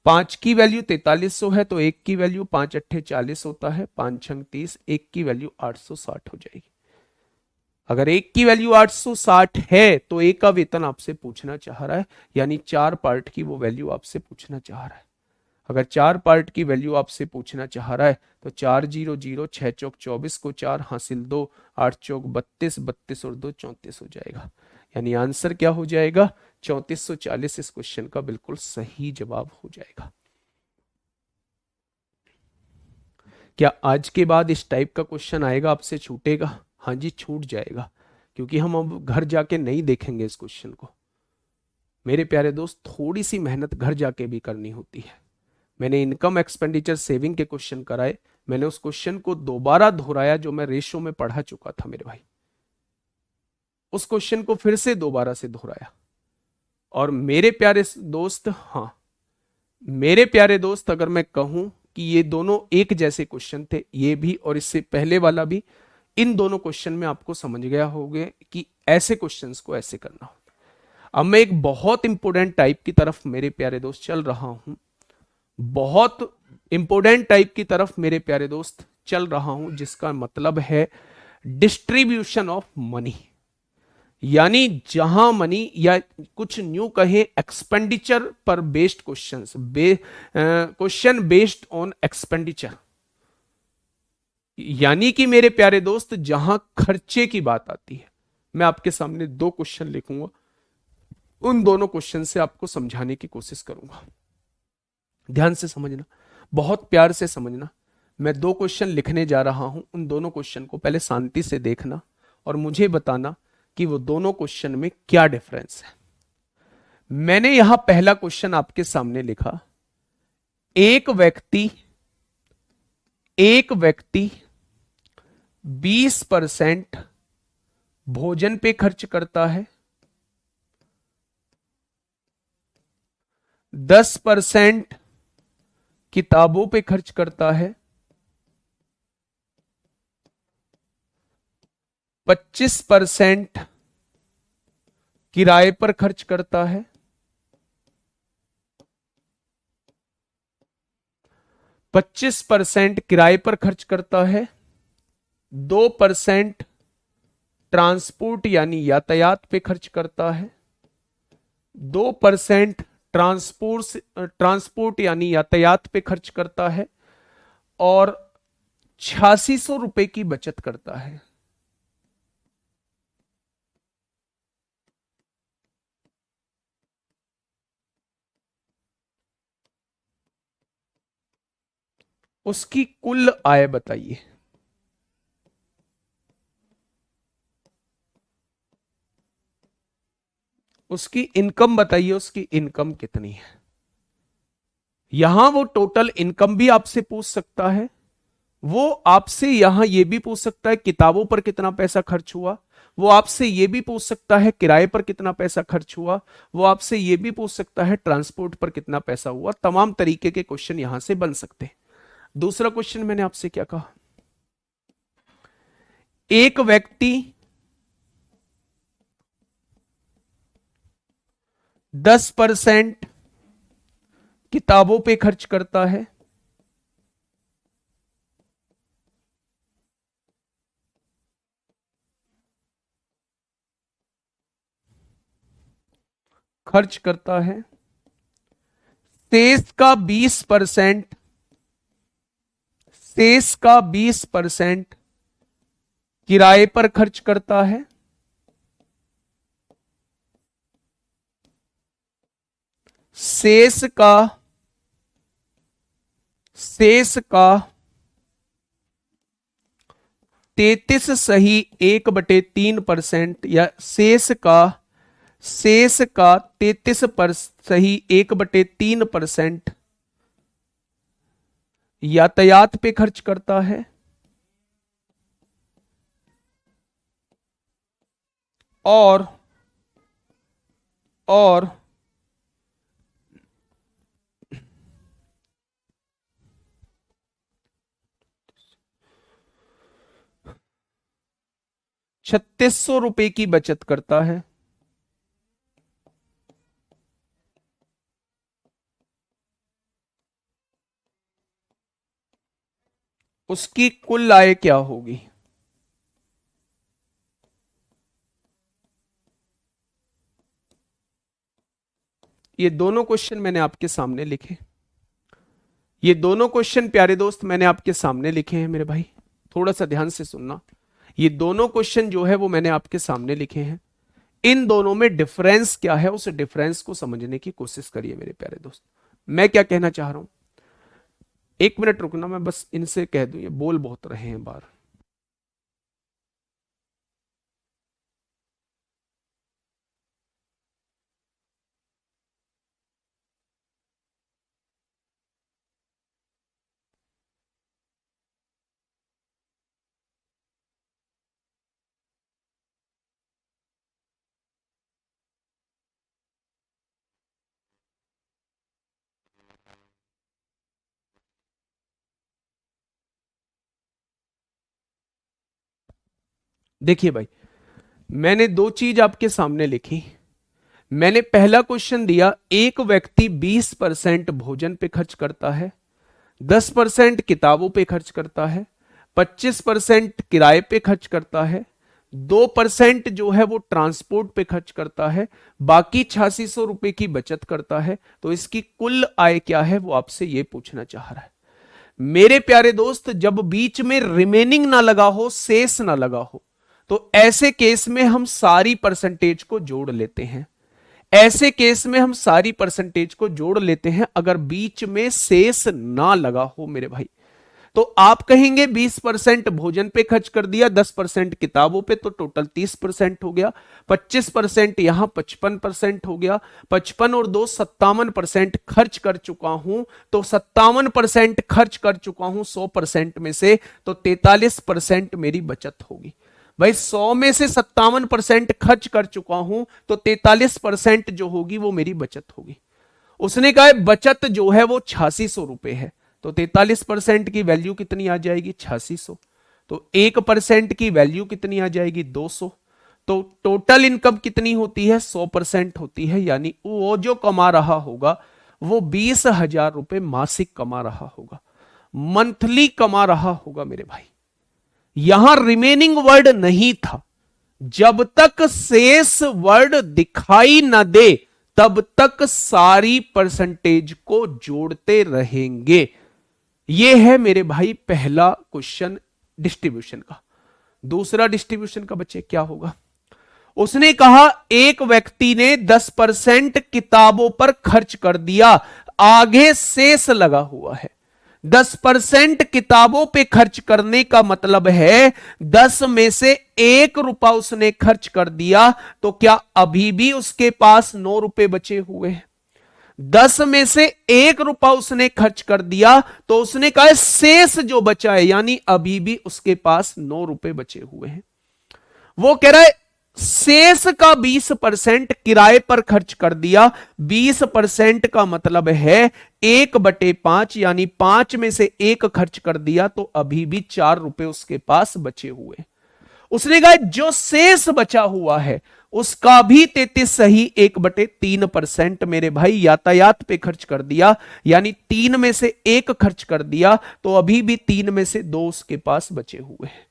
5 की वैल्यू 4300 है तो एक की वैल्यू 5 अट्ठे 40 होता है, 5 छंग 30, एक की वैल्यू 860 हो जाएगी। अगर एक की वैल्यू 860 है तो एक का वेतन आपसे पूछना चाह रहा है, यानी 4 पार्ट की वो वैल्यू आपसे पूछना चाह रहा है। अगर 4 पार्ट की वैल्यू आपसे पूछना चाह रहा है तो 4 0 0, 6 चौक 24 को 4 हासिल 2, 8 चौक 32, 32 और 2 34 हो जाएगा। यानी आंसर क्या हो जाएगा, 3440 इस क्वेश्चन का बिल्कुल सही जवाब हो जाएगा। क्या आज के बाद इस टाइप का क्वेश्चन आएगा, आपसे छूटेगा? हाँ जी, छूट जाएगा, क्योंकि हम अब घर जाके नहीं देखेंगे इस क्वेश्चन को। मेरे प्यारे दोस्त, थोड़ी सी मेहनत घर जाके भी करनी होती है। मैंने इनकम एक्सपेंडिचर सेविंग के क्वेश्चन कराए, मैंने उस क्वेश्चन को दोबारा दोहराया जो मैं रेशो में पढ़ा चुका था मेरे भाई, उस क्वेश्चन को फिर से दोबारा से दोहराया। और मेरे प्यारे दोस्त, हाँ मेरे प्यारे दोस्त, अगर मैं कहूं कि ये दोनों एक जैसे क्वेश्चन थे, ये भी और इससे पहले वाला भी, इन दोनों क्वेश्चन में आपको समझ गया होगा कि ऐसे क्वेश्चंस को ऐसे करना होता। अब मैं एक बहुत इंपोर्टेंट टाइप की तरफ मेरे प्यारे दोस्त चल रहा हूं, बहुत इंपोर्टेंट टाइप की तरफ मेरे प्यारे दोस्त चल रहा हूं, जिसका मतलब है डिस्ट्रीब्यूशन ऑफ मनी, यानी जहां मनी, या कुछ न्यू कहें एक्सपेंडिचर पर based questions, question based on expenditure. यानी कि मेरे प्यारे दोस्त, जहां खर्चे की बात आती है, मैं आपके सामने 2 क्वेश्चन लिखूंगा, उन दोनों क्वेश्चन से आपको समझाने की कोशिश करूंगा। ध्यान से समझना, बहुत प्यार से समझना। मैं 2 क्वेश्चन लिखने जा रहा हूं, उन दोनों क्वेश्चन को पहले शांति से देखना और मुझे बताना कि वो दोनों क्वेश्चन में क्या डिफरेंस है। मैंने यहां पहला क्वेश्चन आपके सामने लिखा, एक व्यक्ति 20% भोजन पे खर्च करता है, 10% किताबों पे खर्च करता है, 25% किराए पर खर्च करता है, 25% किराए पर खर्च करता है, 2% ट्रांसपोर्ट यानी यातायात पे खर्च करता है, 2% ट्रांसपोर्ट यानी यातायात पे खर्च करता है, और 8600 रुपए की बचत करता है। उसकी कुल आय बताइए। उसकी इनकम बताइए, उसकी इनकम कितनी है। यहां वो टोटल इनकम भी आपसे पूछ सकता है, वो आपसे यहां ये भी पूछ सकता है किताबों पर कितना पैसा खर्च हुआ, वो आपसे ये भी पूछ सकता है किराए पर कितना पैसा खर्च हुआ, वो आपसे ये भी पूछ सकता है ट्रांसपोर्ट पर कितना पैसा हुआ। तमाम तरीके के क्वेश्चन यहां से बन सकते हैं। दूसरा क्वेश्चन मैंने आपसे क्या कहा, एक व्यक्ति 10% किताबों पे खर्च करता है, खर्च करता है, शेष का 20%, शेष का 20% किराए पर खर्च करता है, शेष का 33 सही 1/3%, या शेष का शेष का 33% सही 1/3% यातायात पे खर्च करता है और और 3600 रुपए की बचत करता है। उसकी कुल आय क्या होगी? ये दोनों क्वेश्चन मैंने आपके सामने लिखे। ये दोनों क्वेश्चन प्यारे दोस्त मैंने आपके सामने लिखे हैं मेरे भाई, थोड़ा सा ध्यान से सुनना। ये दोनों क्वेश्चन जो है वो मैंने आपके सामने लिखे हैं। इन दोनों में डिफरेंस क्या है, उस डिफरेंस को समझने की कोशिश करिए मेरे प्यारे दोस्त। मैं क्या कहना चाह रहा हूं, एक मिनट रुकना, मैं बस इनसे कह दूं, ये बोल बहुत रहे हैं बार। देखिए भाई, मैंने दो चीज आपके सामने लिखी। मैंने पहला क्वेश्चन दिया, एक व्यक्ति 20% भोजन पे खर्च करता है, 10% किताबों पे खर्च करता है, 25% किराए पे खर्च करता है, 2% जो है वो ट्रांसपोर्ट पे खर्च करता है, बाकी 8600 रुपए की बचत करता है। तो इसकी कुल आय क्या है वो आपसे ये पूछना चाह रहा है। मेरे प्यारे दोस्त, जब बीच में रिमेनिंग ना लगा हो, शेष ना लगा हो, तो ऐसे केस में हम सारी परसेंटेज को जोड़ लेते हैं। ऐसे केस में हम सारी परसेंटेज को जोड़ लेते हैं अगर बीच में शेष ना लगा हो मेरे भाई। तो आप कहेंगे 20% भोजन पे खर्च कर दिया, 10% किताबों पे, तो टोटल 30% हो गया। 25% यहां 55% हो गया। 55 और 2 57% खर्च कर चुका हूं। तो 57% खर्च कर चुका हूं 100% में से, तो 43% मेरी बचत होगी। भाई 100 में से 57% खर्च कर चुका हूं, तो 43% जो होगी वो मेरी बचत होगी। उसने कहा बचत जो है वो 8600 रुपए है, तो 43% की वैल्यू कितनी आ जाएगी? 8600। तो 1% की वैल्यू कितनी आ जाएगी? 200। तो टोटल इनकम कितनी होती है? 100% होती है, यानी वो जो कमा रहा होगा वो 20,000 रुपए मासिक कमा रहा होगा, मंथली कमा रहा होगा मेरे भाई। यहां रिमेनिंग वर्ड नहीं था। जब तक शेष वर्ड दिखाई न दे तब तक सारी परसेंटेज को जोड़ते रहेंगे। यह है मेरे भाई पहला क्वेश्चन डिस्ट्रीब्यूशन का। दूसरा डिस्ट्रीब्यूशन का बच्चे क्या होगा? उसने कहा एक व्यक्ति ने 10% किताबों पर खर्च कर दिया, आगे शेष लगा हुआ है। 10% किताबों पे खर्च करने का मतलब है 10 में से 1 रुपया उसने खर्च कर दिया, तो क्या अभी भी उसके पास 9 रुपए बचे हुए हैं? 10 में से 1 रुपया उसने खर्च कर दिया, तो उसने कहा शेष जो बचा है, यानी अभी भी उसके पास 9 रुपए बचे हुए हैं। वो कह रहा है शेष का 20% किराए पर खर्च कर दिया। 20% का मतलब है 1/5, यानी 5 में से 1 खर्च कर दिया, तो अभी भी 4 रुपए उसके पास बचे हुए। उसने कहा जो शेष बचा हुआ है उसका भी 33 सही 1/3% मेरे भाई यातायात पे खर्च कर दिया, यानी 3 में से 1 खर्च कर दिया, तो अभी भी 3 में से 2 उसके पास बचे हुए हैं।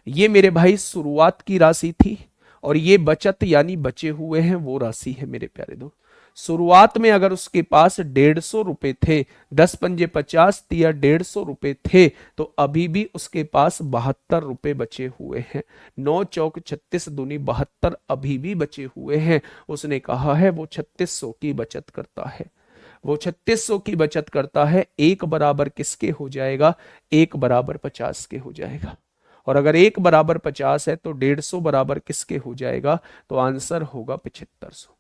ये मेरे भाई शुरुआत की राशि थी, और ये बचत यानी बचे हुए हैं वो राशि है मेरे प्यारे दोस्त। शुरुआत में अगर उसके पास 150 रुपए थे, 10×5 = 50 या 150 रुपए थे, तो अभी भी उसके पास 72 रुपए बचे हुए हैं। 9×4 = 36, दूनी 72 अभी भी बचे हुए हैं। उसने कहा है वो 3600 की बचत करता है। वो 3600 की बचत करता है। एक बराबर किसके हो जाएगा? 1 बराबर 50 के हो जाएगा। और अगर 1 = 50 है तो 150 बराबर किसके हो जाएगा? तो आंसर होगा 7500।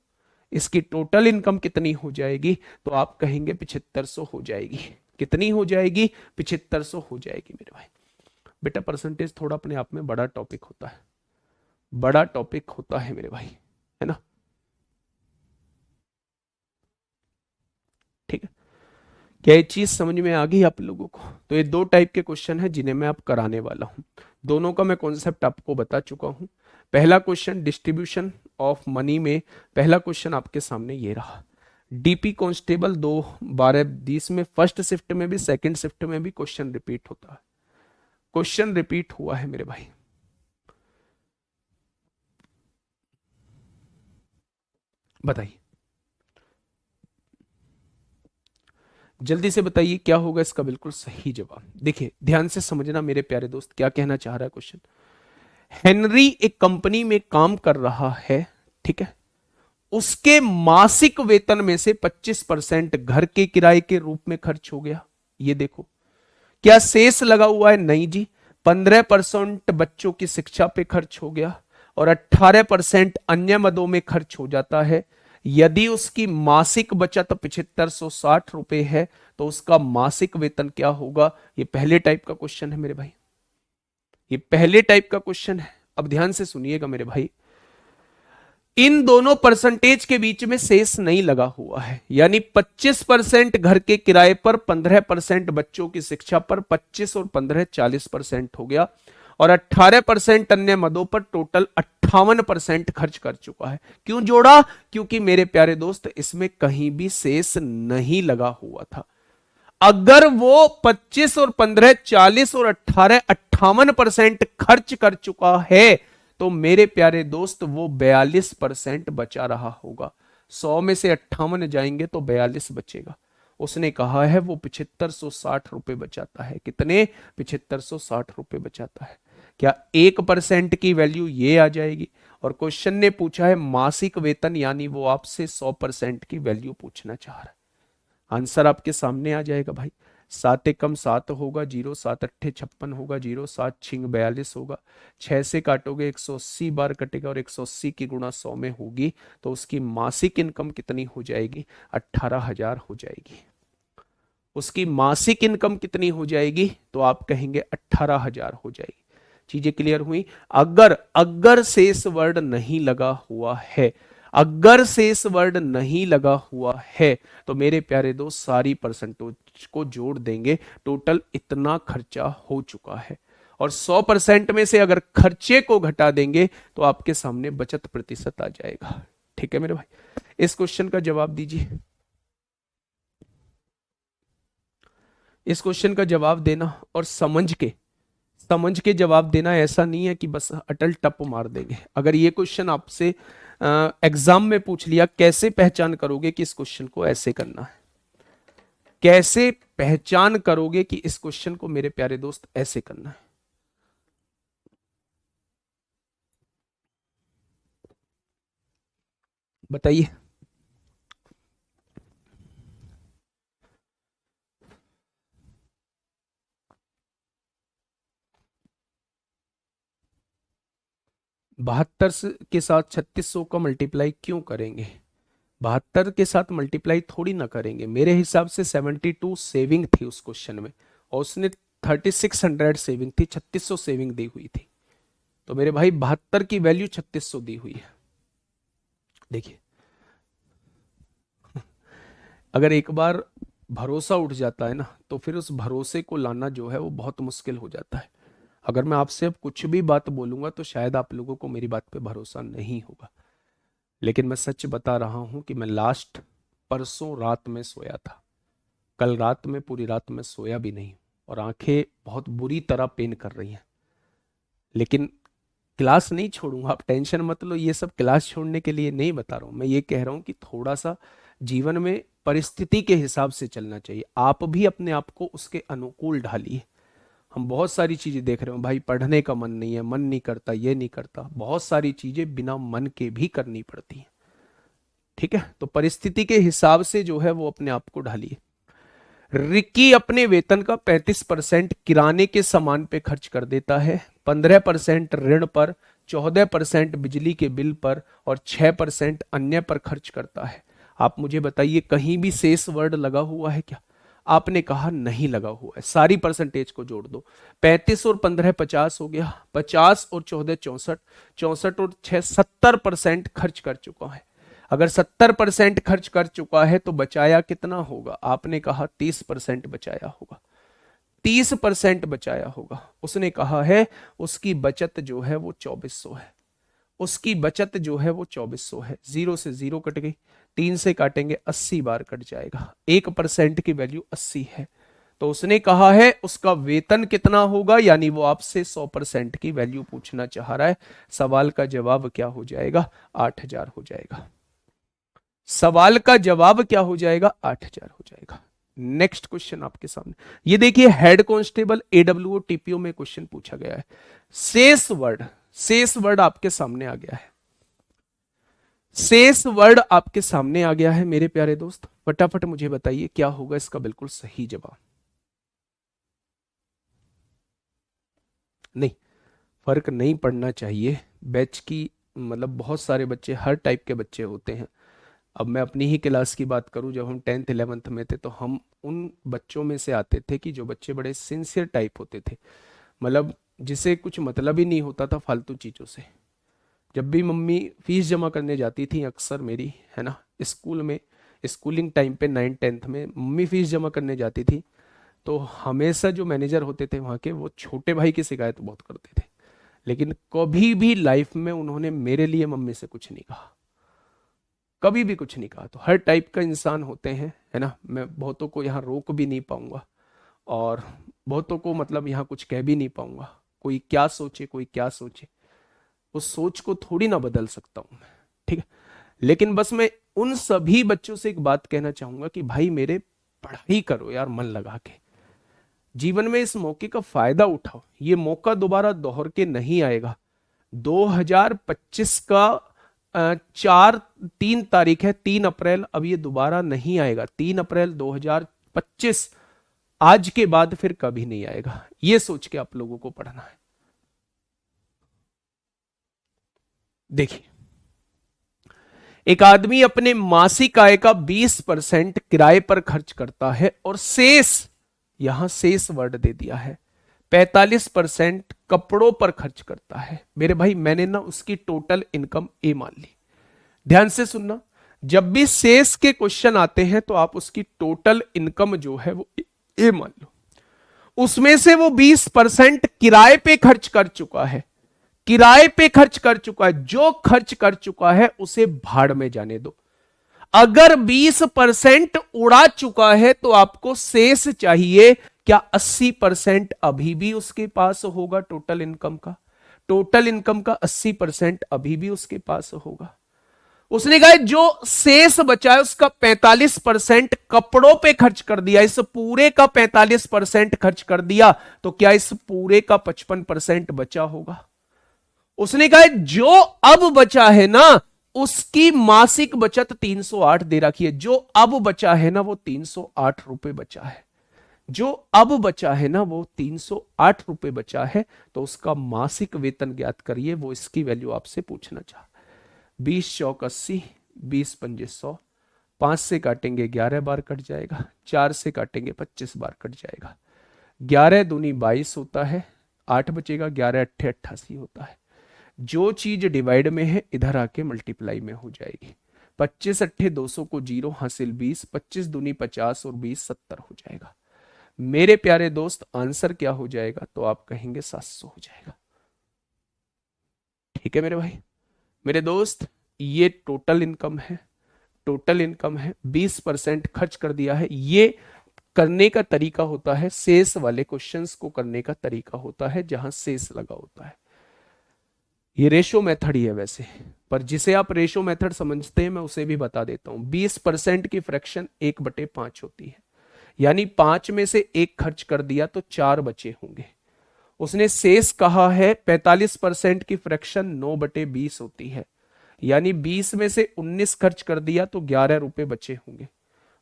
इसकी टोटल इनकम कितनी हो जाएगी? तो आप कहेंगे 7500 हो जाएगी। कितनी हो जाएगी? 7500 हो जाएगी मेरे भाई। बेटा परसेंटेज थोड़ा अपने आप में बड़ा टॉपिक होता है, बड़ा टॉपिक होता है मेरे भाई, है ना? ठीक है, क्या ये चीज समझ में आ गई आप लोगों को? तो ये दो टाइप के क्वेश्चन है जिन्हें मैं अब कराने वाला हूं। दोनों का मैं कॉन्सेप्ट आपको बता चुका हूं। पहला क्वेश्चन डिस्ट्रीब्यूशन ऑफ मनी में, पहला क्वेश्चन आपके सामने ये रहा। डीपी कांस्टेबल 2/12 में फर्स्ट शिफ्ट में भी सेकंड शिफ्ट में भी क्वेश्चन रिपीट होता है। क्वेश्चन रिपीट हुआ है मेरे भाई। बताइए, जल्दी से बताइए क्या होगा इसका बिल्कुल सही जवाब। देखिए ध्यान से समझना मेरे प्यारे दोस्त, क्या कहना चाह रहा है क्वेश्चन। हेनरी एक कंपनी में काम कर रहा है, ठीक है। उसके मासिक वेतन में से 25% घर के किराए के रूप में खर्च हो गया। ये देखो, क्या शेष लगा हुआ है? नहीं जी। 15% बच्चों की शिक्षा पे खर्च हो गया और 18% अन्य मदों में खर्च हो जाता है। यदि उसकी मासिक बचत 7560 रुपए है तो उसका मासिक वेतन क्या होगा? ये पहले टाइप का क्वेश्चन है मेरे भाई, ये पहले टाइप का क्वेश्चन है। अब ध्यान से सुनिएगा मेरे भाई, इन दोनों परसेंटेज के बीच में शेष नहीं लगा हुआ है, यानी 25% घर के किराए पर, 15% बच्चों की शिक्षा पर, 25 और 15 40% हो गया, और 18% अन्य मदों पर, टोटल 58% खर्च कर चुका है। क्यों जोड़ा? क्योंकि मेरे प्यारे दोस्त इसमें कहीं भी शेष नहीं लगा हुआ था। अगर वो 25 और 15 40 और 18 58% खर्च कर चुका है तो मेरे प्यारे दोस्त वो 42% बचा रहा होगा। 100 में से 58 जाएंगे तो 42 बचेगा। उसने कहा है वो 7560 रुपए बचाता है। कितने? 7560 रुपए बचाता है। क्या 1% की वैल्यू ये आ जाएगी? और क्वेश्चन ने पूछा है मासिक वेतन, यानी वो आपसे 100% की वैल्यू पूछना चाह रहा है। आंसर आपके सामने आ जाएगा भाई। 7 एकम 7 होगा, 0 7 अट्ठे 56 होगा, 0 7 छिंग 42 होगा। 6 से काटोगे 180 बार कटेगा और 180 की गुणा 100 में होगी तो उसकी मासिक इनकम कितनी हो जाएगी? 18,000 हो जाएगी। उसकी मासिक इनकम कितनी हो जाएगी? तो आप कहेंगे 18,000 हो जाएगी। चीजें क्लियर हुई? अगर अगर शेष वर्ड नहीं लगा हुआ है, अगर शेष वर्ड नहीं लगा हुआ है तो मेरे प्यारे दोस्त सारी परसेंटेज को जोड़ देंगे, टोटल इतना खर्चा हो चुका है। और 100% में से अगर खर्चे को घटा देंगे तो आपके सामने बचत प्रतिशत आ जाएगा। ठीक है मेरे भाई, इस क्वेश्चन का जवाब दीजिए। इस क्वेश्चन का जवाब देना और समझ के जवाब देना। ऐसा नहीं है कि बस अटल टप मार देंगे। अगर ये क्वेश्चन आपसे एग्जाम में पूछ लिया, कैसे पहचान करोगे कि इस क्वेश्चन को ऐसे करना है? कैसे पहचान करोगे कि इस क्वेश्चन को मेरे प्यारे दोस्त ऐसे करना है? बताइए। बहत्तर के साथ 3600 का मल्टीप्लाई क्यों करेंगे? 72 के साथ मल्टीप्लाई थोड़ी ना करेंगे। मेरे हिसाब से 72 सेविंग थी उस क्वेश्चन में और उसने 3600 सेविंग थी, 3600 सेविंग दी हुई थी। तो मेरे भाई 72 की वैल्यू 3600 दी हुई है। देखिए अगर एक बार भरोसा उठ जाता है ना तो फिर उस भरोसे को लाना जो है वो बहुत मुश्किल हो जाता है। अगर मैं आपसे अब कुछ भी बात बोलूंगा तो शायद आप लोगों को मेरी बात पे भरोसा नहीं होगा, लेकिन मैं सच बता रहा हूं कि मैं लास्ट परसों रात में सोया था। कल रात में पूरी रात में सोया भी नहीं और आंखें बहुत बुरी तरह पेन कर रही हैं। लेकिन क्लास नहीं छोड़ूंगा, आप टेंशन मत लो। ये सब क्लास छोड़ने के लिए नहीं बता रहा हूं, मैं ये कह रहा हूं कि थोड़ा सा जीवन में परिस्थिति के हिसाब से चलना चाहिए। आप भी अपने आप को उसके अनुकूल ढालिए। हम बहुत सारी चीजें देख रहे हो भाई, पढ़ने का मन नहीं है, मन नहीं करता, ये नहीं करता, बहुत सारी चीजें बिना मन के भी करनी पड़ती हैं। ठीक है, तो परिस्थिति के हिसाब से जो है वो अपने आप को ढालिए। रिकी अपने वेतन का 35% किराने के सामान पे खर्च कर देता है, 15% ऋण पर, 14% बिजली के बिल पर और 6% अन्य पर खर्च करता है। आप मुझे बताइए कहीं भी शेष वर्ड लगा हुआ है क्या? आपने कहा नहीं लगा हुआ है। सारी परसेंटेज को जोड़ दो, 35 और 15 50 हो गया, 50 और 14 64, 64 और 6 70% खर्च कर चुका है। अगर 70% खर्च कर चुका है तो बचाया कितना होगा? आपने कहा 30% बचाया होगा, 30% बचाया होगा। उसने कहा है उसकी बचत जो है वो 2400 है, उसकी बचत जो है वो 2400 है। जीरो से जीरो कट गई, 3 से काटेंगे 80 बार कट जाएगा। 1% की वैल्यू 80 है। तो उसने कहा है उसका वेतन कितना होगा, यानी वो आपसे 100% की वैल्यू पूछना चाह रहा है। सवाल का जवाब क्या हो जाएगा? 8000 हो जाएगा। सवाल का जवाब क्या हो जाएगा? 8000 हो जाएगा। नेक्स्ट क्वेश्चन आपके सामने, ये देखिए हेड कांस्टेबल एडब्ल्यूओ टीपीओ में क्वेश्चन पूछा गया है। शेष वर्ड आपके सामने आ गया है। शेष वर्ड आपके सामने आ गया है मेरे प्यारे दोस्त, फटाफट मुझे बताइए क्या होगा इसका बिल्कुल सही जवाब। नहीं, फर्क नहीं पड़ना चाहिए बैच की, मतलब बहुत सारे बच्चे, हर टाइप के बच्चे होते हैं। अब मैं अपनी ही क्लास की बात करूं, जब हम 10th 11th में थे तो हम उन बच्चों में से आते थे कि जो बच्चे बड़े सिंसियर टाइप होते थे, मतलब जिसे कुछ मतलब ही नहीं होता था फालतू चीज़ों से। जब भी मम्मी फीस जमा करने जाती थी अक्सर मेरी, है ना, स्कूल में, स्कूलिंग टाइम पे 9th 10th में मम्मी फीस जमा करने जाती थी, तो हमेशा जो मैनेजर होते थे वहाँ के, वो छोटे भाई की शिकायत बहुत करते थे, लेकिन कभी भी लाइफ में उन्होंने मेरे लिए मम्मी से कुछ नहीं कहा, कभी भी कुछ नहीं कहा। तो हर टाइप का इंसान होते हैं, है ना। मैं बहुतों को यहाँ रोक भी नहीं पाऊंगा और बहुतों को मतलब यहाँ कुछ कह भी नहीं पाऊंगा। कोई क्या सोचे, कोई क्या सोचे, उस सोच को थोड़ी ना बदल सकता हूं मैं, ठीक है। लेकिन बस मैं उन सभी बच्चों से एक बात कहना चाहूंगा कि भाई मेरे पढ़ाई करो यार मन लगा के, जीवन में इस मौके का फायदा उठाओ। ये मौका दोबारा दोहर के नहीं आएगा। 2025 का 3 तारीख है, 3 अप्रैल, अब ये दोबारा नहीं आएगा। 3 अप्रैल 2025 आज के बाद फिर कभी नहीं आएगा, ये सोच के आप लोगों को पढ़ना है। देखिए, एक आदमी अपने मासिक आय का 20% किराए पर खर्च करता है और शेष, यहां शेष वर्ड दे दिया है, 45% कपड़ों पर खर्च करता है। मेरे भाई मैंने ना उसकी टोटल इनकम ए मान ली। ध्यान से सुनना, जब भी शेष के क्वेश्चन आते हैं तो आप उसकी टोटल इनकम जो है वो ए मान लो। उसमें से वो 20% किराए पे खर्च कर चुका है, किराए पे खर्च कर चुका है। जो खर्च कर चुका है उसे भाड़ में जाने दो। अगर 20% उड़ा चुका है तो आपको शेष चाहिए। क्या 80% अभी भी उसके पास होगा टोटल इनकम का? टोटल इनकम का 80% अभी भी उसके पास होगा। उसने कहा जो शेष बचा है उसका 45% कपड़ों पे खर्च कर दिया, इस पूरे का 45% खर्च कर दिया, तो क्या इस पूरे का 55% बचा होगा? उसने कहा जो अब बचा है ना उसकी मासिक बचत 308 दे रखी है। जो अब बचा है ना वो 308 रुपए बचा है। जो अब बचा है ना वो 308 रुपए बचा है। तो उसका मासिक वेतन ज्ञात करिए, वो इसकी वैल्यू आपसे पूछना चाह। 20 चौक 80, 20 पंजे 100, 5 से काटेंगे 11 बार कट जाएगा, 4 से काटेंगे 25 बार कट जाएगा, 11 दूनी 22 होता है, 8 बचेगा, 11 अट्ठे 88 होता है। जो चीज डिवाइड में है इधर आके मल्टीप्लाई में हो जाएगी। 25 अट्ठे 200 को 0 हासिल 20, 25 दूनी 50 और 20 70 हो जाएगा। मेरे प्यारे दोस्त आंसर क्या हो जाएगा? तो आप कहेंगे 700 हो जाएगा। ठीक है मेरे भाई, मेरे दोस्त, ये टोटल इनकम है, टोटल इनकम है। 20% खर्च कर दिया है। ये करने का तरीका होता है, शेष वाले क्वेश्चंस को करने का तरीका होता है जहां शेष लगा होता है। ये रेशो मेथड ही है वैसे, पर जिसे आप रेशो मेथड समझते हैं मैं उसे भी बता देता हूं। 20% की फ्रैक्शन 1/5 होती है, यानी 5 में से 1 खर्च कर दिया तो 4 बचे होंगे। उसने शेष कहा है 45% की फ्रैक्शन 9/20 होती है, यानी 20 में से 19 खर्च कर दिया तो 11 रुपए बचे होंगे।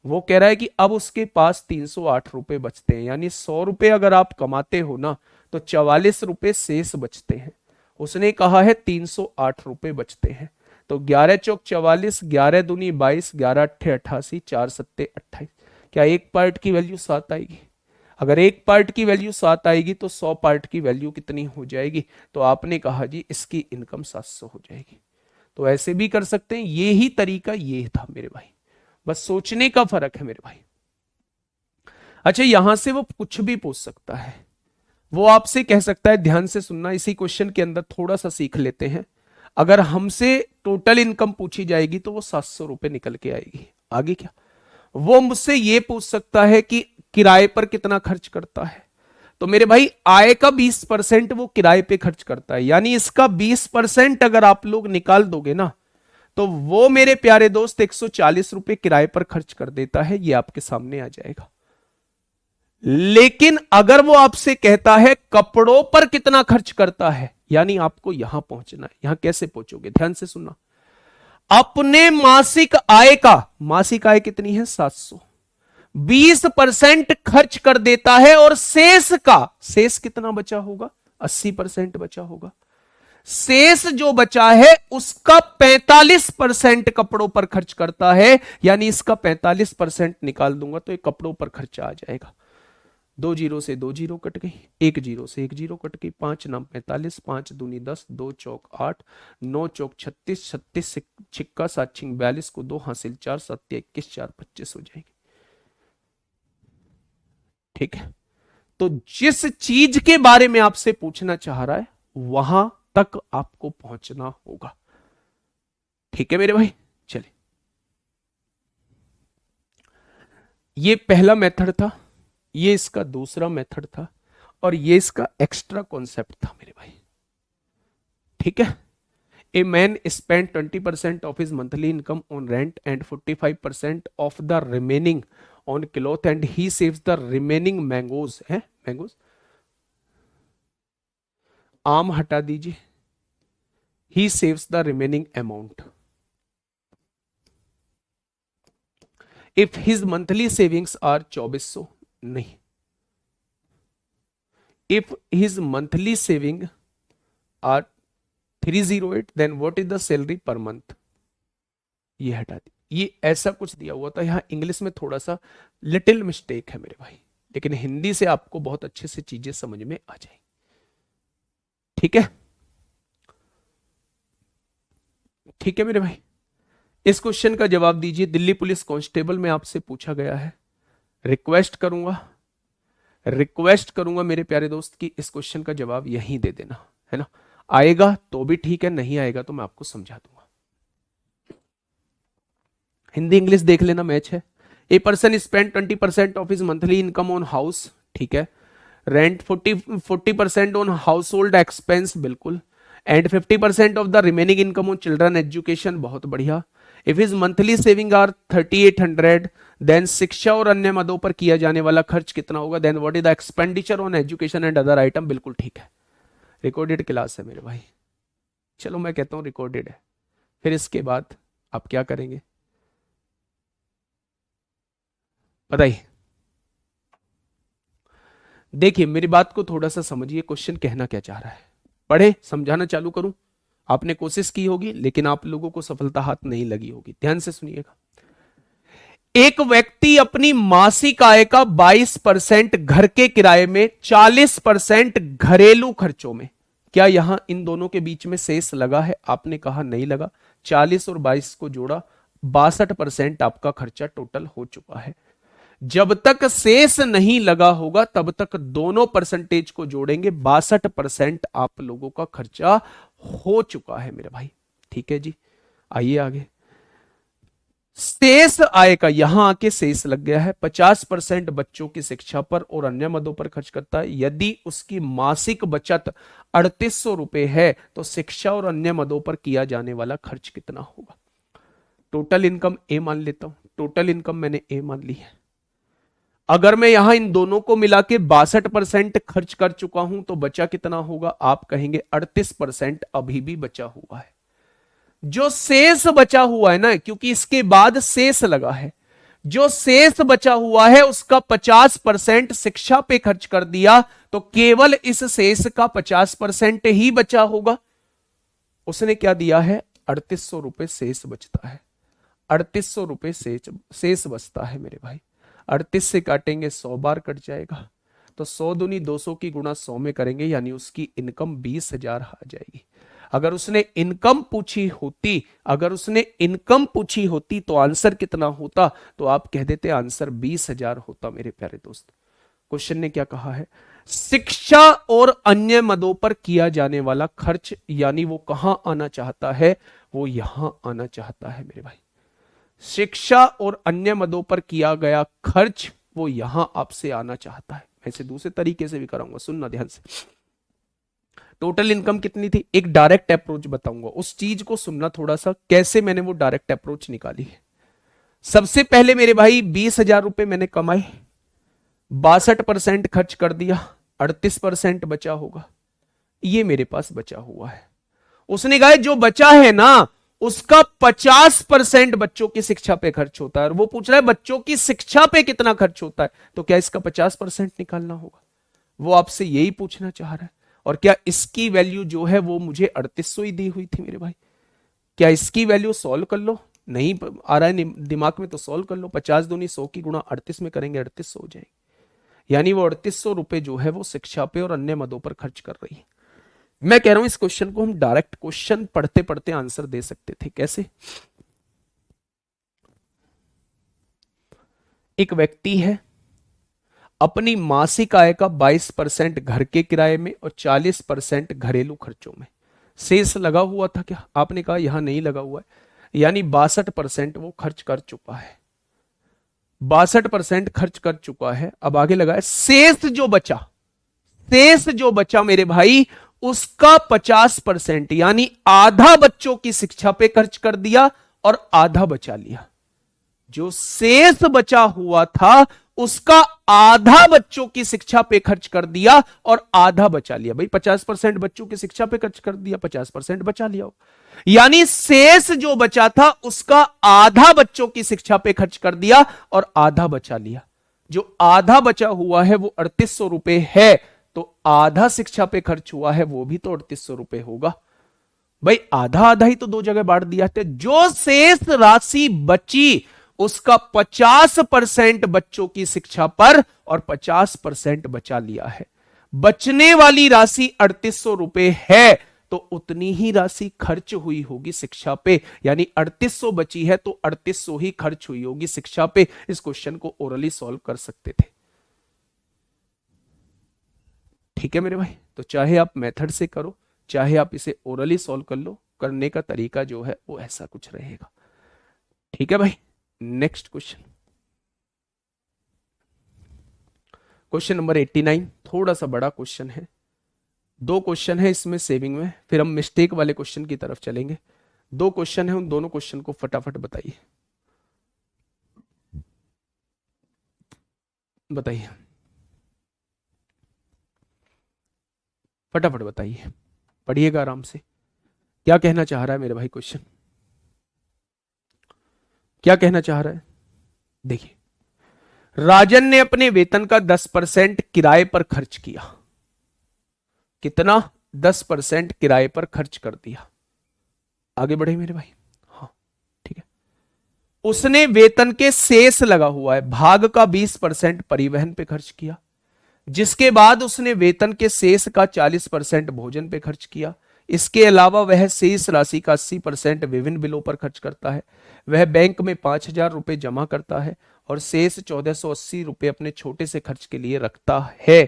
वो कह रहा है कि अब उसके पास 308 रुपए बचते हैं, यानी 100 रुपए अगर आप कमाते हो ना तो 44 रुपए शेष बचते हैं। उसने कहा है 308 रुपए बचते हैं। तो 11 चौक 44, 11 दूनी 22, 11 अट्ठे 88, 4 सत्ते 28। क्या एक पार्ट की वैल्यू 7 आएगी? अगर एक पार्ट की वैल्यू 7 आएगी तो 100 पार्ट की वैल्यू कितनी हो जाएगी? तो आपने कहा जी इसकी इनकम 700 हो जाएगी। तो ऐसे भी कर सकते हैं, ये ही तरीका ये था मेरे भाई, बस सोचने का फर्क है मेरे भाई। अच्छा, यहां से वो कुछ भी पूछ सकता है, वो आपसे कह सकता है, ध्यान से सुनना, इसी क्वेश्चन के अंदर थोड़ा सा सीख लेते हैं। अगर हमसे टोटल इनकम पूछी जाएगी तो वो 700 रुपए निकल के आएगी। आगे क्या, वो मुझसे ये पूछ सकता है कि किराए पर कितना खर्च करता है। तो मेरे भाई आय का 20% वो किराए पे खर्च करता है, यानी इसका 20% अगर आप लोग निकाल दोगे ना, तो वो मेरे प्यारे दोस्त 140 रुपए किराए पर खर्च कर देता है। ये आपके सामने आ जाएगा। लेकिन अगर वो आपसे कहता है कपड़ों पर कितना खर्च करता है, यानी आपको यहां पहुंचना है। यहां कैसे पहुंचोगे, ध्यान से सुनना। अपने मासिक आय का, मासिक आय कितनी है 700, 20% खर्च कर देता है और शेष का, शेष कितना बचा होगा, 80% बचा होगा। शेष जो बचा है उसका 45% कपड़ों पर खर्च करता है, यानी इसका 45% निकाल दूंगा तो ये कपड़ों पर खर्चा आ जाएगा। 2 जीरो से 2 जीरो कट गई, 1 जीरो से 1 जीरो कट गई, 5 नाम 45, 5 दूनी 10, 2 चौक 8, 9 चौक 36, 36 छिक्का 7 छिंग 42 को 2 हासिल 4, 7 21, 4 25 हो जाएगी। ठीक है, तो जिस चीज के बारे में आपसे पूछना चाह रहा है वहां तक आपको पहुंचना होगा। ठीक है मेरे भाई, चलिए, ये पहला मेथड था, ये इसका दूसरा मेथड था, और ये इसका एक्स्ट्रा कॉन्सेप्ट था मेरे भाई। ठीक है, a man spend 20% of his monthly income on rent and 45% of the remaining on cloth and he saves the remaining mangoes. है मैंगोज, आम हटा दीजिए, he saves the remaining amount. If his monthly savings are 2400, नहीं, if his monthly saving are 308 then what is the salary per month. ये हटा दी, ये ऐसा कुछ दिया हुआ था। यहां इंग्लिश में थोड़ा सा लिटिल मिस्टेक है मेरे भाई, लेकिन हिंदी से आपको बहुत अच्छे से चीजें समझ में आ जाएंगी। ठीक है, ठीक है मेरे भाई, इस क्वेश्चन का जवाब दीजिए। दिल्ली पुलिस कांस्टेबल में आपसे पूछा गया है। रिक्वेस्ट करूंगा, रिक्वेस्ट करूंगा मेरे प्यारे दोस्त की इस क्वेश्चन का जवाब यहीं दे देना, है ना। आएगा तो भी ठीक है, नहीं आएगा तो मैं आपको समझा दूंगा। हिंदी इंग्लिश देख लेना, मैच है। A person spend 20% of his monthly income on house, ठीक है। Rent 40% on household expense, बिल्कुल। And 50% of the remaining income on children education, बहुत बढ़िया। If his monthly saving are 3800 then शिक्षा और अन्य मदों पर किया जाने वाला खर्च कितना होगा, then what is the expenditure on education and other item, बिल्कुल ठीक है। रिकॉर्डेड क्लास है मेरे भाई, चलो मैं कहता हूं रिकॉर्डेड है। फिर इसके बाद आप क्या करेंगे बताइए। देखिए मेरी बात को थोड़ा सा समझिए, क्वेश्चन कहना क्या चाह रहा है। पढ़े, समझाना चालू करूं। आपने कोशिश की होगी लेकिन आप लोगों को सफलता हाथ नहीं लगी होगी। ध्यान से सुनिएगा। एक व्यक्ति अपनी मासिक आय का 22% घर के किराए में, 40% घरेलू खर्चों में, क्या यहां इन दोनों के बीच में शेष लगा है? आपने कहा नहीं लगा। 40 और 22 को जोड़ा, 62% आपका खर्चा टोटल हो चुका है। जब तक शेष नहीं लगा होगा तब तक दोनों परसेंटेज को जोड़ेंगे, 62% आप लोगों का खर्चा हो चुका है मेरे भाई। ठीक है जी, आइए आगे। शेष आय का, यहां आके शेष लग गया है। 50% बच्चों की शिक्षा पर और अन्य मदों पर खर्च करता है। यदि उसकी मासिक बचत 3800 रुपए है तो शिक्षा और अन्य मदों पर किया जाने वाला खर्च कितना होगा? टोटल इनकम ए मान लेता हूं, टोटल इनकम मैंने ए मान ली है। अगर मैं यहां इन दोनों को मिला के 62% खर्च कर चुका हूं तो बचा कितना होगा? आप कहेंगे 38% अभी भी बचा हुआ है। जो शेष बचा हुआ है ना, क्योंकि इसके बाद शेष लगा है, जो शेष बचा हुआ है उसका 50% शिक्षा पे खर्च कर दिया, तो केवल इस शेष का 50% ही बचा होगा। उसने क्या दिया है, 3800 रुपए शेष बचता है, 3800 रुपए शेष बचता है मेरे भाई। 38 से काटेंगे 100 बार कट जाएगा, तो 100 दूनी 200 की गुणा 100 में करेंगे, यानी उसकी इनकम 20,000 आ जाएगी। अगर उसने इनकम पूछी होती, अगर उसने इनकम पूछी होती तो आंसर कितना होता, तो आप कह देते आंसर 20,000 होता मेरे प्यारे दोस्त। क्वेश्चन ने क्या कहा है, शिक्षा और अन्य मदों पर किया जाने वाला खर्च, यानी वो कहां आना चाहता है, वो यहां आना चाहता है मेरे भाई। शिक्षा और अन्य मदों पर किया गया खर्च वो यहां आपसे आना चाहता है। मैं इसे दूसरे तरीके से भी कराऊंगा, सुनना ध्यान से। टोटल इनकम कितनी थी, एक डायरेक्ट अप्रोच बताऊंगा, उस चीज को सुनना थोड़ा सा, कैसे मैंने वो डायरेक्ट अप्रोच निकाली है। सबसे पहले मेरे भाई 20,000 रुपए मैंने कमाए, 62% खर्च कर दिया, 38% बचा होगा, ये मेरे पास बचा हुआ है। उसने कहा जो बचा है ना उसका 50% बच्चों की शिक्षा पे खर्च होता है, और वो पूछ रहा है बच्चों की शिक्षा पे कितना खर्च होता है, तो क्या इसका 50% निकालना होगा, वो आपसे यही पूछना चाह रहा है। और क्या इसकी वैल्यू जो है वो मुझे 3800 ही दी हुई थी मेरे भाई, क्या इसकी वैल्यू सॉल्व कर लो, नहीं आ रहा है दिमाग में तो सॉल्व कर लो, 50 दूनी 100 की गुणा 38 में करेंगे 3800 हो जाएगी, यानी वो 3800 रुपए जो है वो शिक्षा पे और अन्य मदों पर खर्च कर रही है। मैं कह रहा हूं इस क्वेश्चन को हम डायरेक्ट क्वेश्चन पढ़ते पढ़ते आंसर दे सकते थे। कैसे, एक व्यक्ति है, अपनी मासिक आय का 22% घर के किराए में और 40% घरेलू खर्चों में शेष लगा हुआ था। क्या आपने कहा यहां नहीं लगा हुआ है, यानी 62% वो खर्च कर चुका है, 62% खर्च कर चुका है। अब आगे लगा है शेष जो बचा, शेष जो बचा मेरे भाई उसका 50%, यानी आधा बच्चों की शिक्षा पे खर्च कर दिया और आधा बचा लिया। जो शेष बचा हुआ था उसका आधा बच्चों की शिक्षा पे खर्च कर दिया और आधा बचा लिया। भाई 50% बच्चों की शिक्षा पे खर्च कर दिया, 50% बचा लिया, यानी शेष जो बचा था उसका आधा बच्चों की शिक्षा पे खर्च कर दिया और आधा बचा लिया। जो आधा बचा हुआ है वो 3800 रुपए है, तो आधा शिक्षा पे खर्च हुआ है वो भी तो 3800 रुपए होगा। भाई आधा आधा ही तो दो जगह बांट दिया था। जो शेष राशि बची उसका 50% बच्चों की शिक्षा पर और 50% बचा लिया है। बचने वाली राशि 3800 रुपए है, तो उतनी ही राशि खर्च हुई होगी शिक्षा पे, यानी 3800 बची है तो 3800 ही खर्च हुई होगी शिक्षा पे। इस क्वेश्चन को ओरली सॉल्व कर सकते थे। ठीक है मेरे भाई, तो चाहे आप मेथड से करो चाहे आप इसे ओरली सॉल्व कर लो, करने का तरीका जो है वो ऐसा कुछ रहेगा। ठीक है भाई, नेक्स्ट क्वेश्चन, क्वेश्चन नंबर 89, थोड़ा सा बड़ा क्वेश्चन है, दो क्वेश्चन है इसमें सेविंग में, फिर हम मिस्टेक वाले क्वेश्चन की तरफ चलेंगे। दो क्वेश्चन है, उन दोनों क्वेश्चन को फटाफट बताइए, बताइए फटाफट बताइए, पढ़िएगा आराम से। क्या कहना चाह रहा है मेरे भाई क्वेश्चन, क्या कहना चाह रहा है, देखिए राजन ने अपने वेतन का 10% किराए पर खर्च किया। कितना, 10% किराए पर खर्च कर दिया। आगे बढ़े मेरे भाई, हाँ ठीक है। उसने वेतन के शेष लगा हुआ है भाग का 20% परिवहन पे खर्च किया, जिसके बाद उसने वेतन के शेष का 40% भोजन पे खर्च किया। इसके अलावा वह शेष राशि का 80% विभिन्न बिलों पर खर्च करता है। वह बैंक में 5,000 रुपए जमा करता है और शेष 1480 रुपए अपने छोटे से खर्च के लिए रखता है।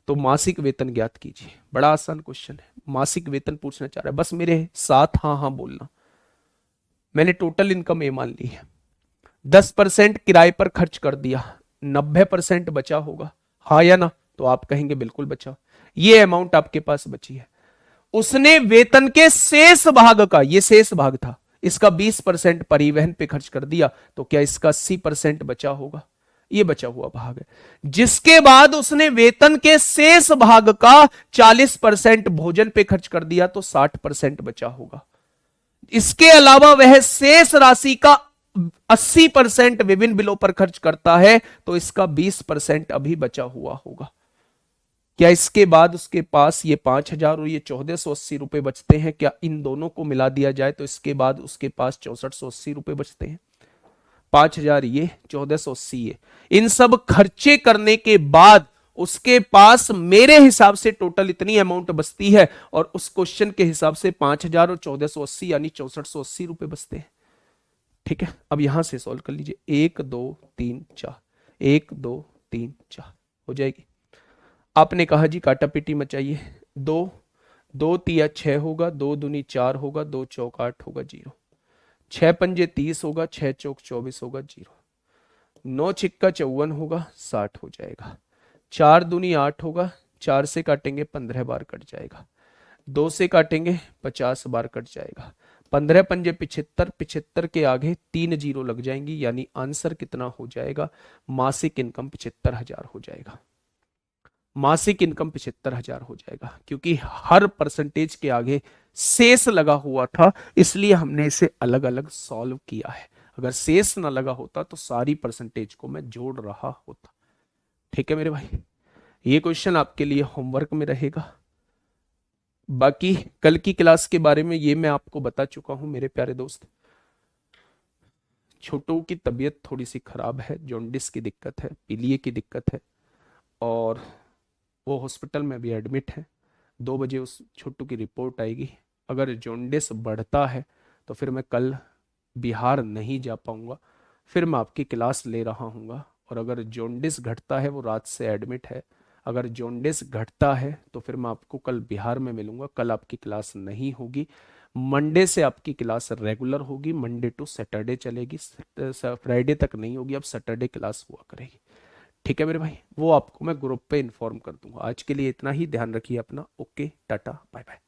तो मासिक वेतन ज्ञात कीजिए। बड़ा आसान क्वेश्चन है, मासिक वेतन पूछना चाह रहा है, बस मेरे साथ हाँ हाँ बोलना। मैंने टोटल इनकम ए मान ली है, 10% किराए पर खर्च कर दिया, 90% बचा होगा, हाँ या ना, तो आप कहेंगे बिल्कुल बचा। ये अमाउंट आपके पास बची है। उसने वेतन के शेष भाग का, ये शेष भाग था, इसका 20% परिवहन पे खर्च कर दिया, तो क्या इसका 80% बचा होगा, ये बचा हुआ भाग है। जिसके बाद उसने वेतन के शेष भाग का 40% भोजन पे खर्च कर दिया, तो 60% बचा होगा। इसके अलावा वह शेष राशि का 80% विभिन्न बिलों पर खर्च करता है, तो इसका 20% अभी बचा हुआ होगा। क्या इसके बाद उसके पास ये 5,000 और ये 1,480 रुपए बचते हैं? क्या इन दोनों को मिला दिया जाए तो इसके बाद उसके पास 6,480 रुपए बचते हैं? 5,000 ये, 1,480 ये, इन सब खर्चे करने के बाद उसके पास मेरे हिसाब से टोटल इतनी अमाउंट बचती है, और उस क्वेश्चन के हिसाब से 5,000 और 1,480 यानी 6,480 रुपए बचते हैं। ठीक है, अब यहां से सॉल्व कर लीजिए। 1 2 3 4, 1 2 3 4 हो जाएगी। आपने कहा जी काटा पीटी मचाइए। दो, दो तिया 6 होगा, 2 दूनी 4 होगा, 2 चौक 8 होगा, 0। 6 पंजे 30 होगा, 6 चौक 24 होगा, 0। 9 छिक्का 54 होगा, 60 हो जाएगा। 4 दूनी 8 होगा, 4 से काटेंगे 15 बार कट जाएगा। 2 से काटेंगे 50 बार कट जाएगा। 15 पंजे 75, 75 के आगे 3 जीरो लग जाएंगी, यानी आंसर कितना हो जाएगा? मासिक इनकम 75,000 हो जाएगा। मासिक इनकम 75,000 हो जाएगा, क्योंकि हर परसेंटेज के आगे शेष लगा हुआ था, इसलिए हमने इसे अलग अलग सॉल्व किया है। अगर शेष ना लगा होता तो सारी परसेंटेज को मैं जोड़ रहा होता। ठीक है मेरे भाई, ये क्वेश्चन आपके लिए होमवर्क में रहेगा। बाकी कल की क्लास के बारे में ये मैं आपको बता चुका हूं मेरे प्यारे दोस्त। छोटू की तबीयत थोड़ी सी खराब है, जॉन्डिस की दिक्कत है, पीलिए की दिक्कत है, और वो हॉस्पिटल में भी एडमिट है। 2 बजे उस छोटू की रिपोर्ट आएगी। अगर जॉन्डिस बढ़ता है तो फिर मैं कल बिहार नहीं जा पाऊंगा, फिर मैं आपकी क्लास ले रहा हूँगा। और अगर जॉन्डिस घटता है, वो रात से एडमिट है, अगर जॉन्डिस घटता है तो फिर मैं आपको कल बिहार में मिलूंगा। कल आपकी क्लास नहीं होगी। मंडे से आपकी क्लास रेगुलर होगी, मंडे टू सैटरडे चलेगी, फ्राइडे तक नहीं होगी, अब सैटरडे क्लास हुआ करेगी। ठीक है मेरे भाई, वो आपको मैं ग्रुप पे इन्फॉर्म कर दूंगा। आज के लिए इतना ही, ध्यान रखिए अपना। Okay, tata, bye bye.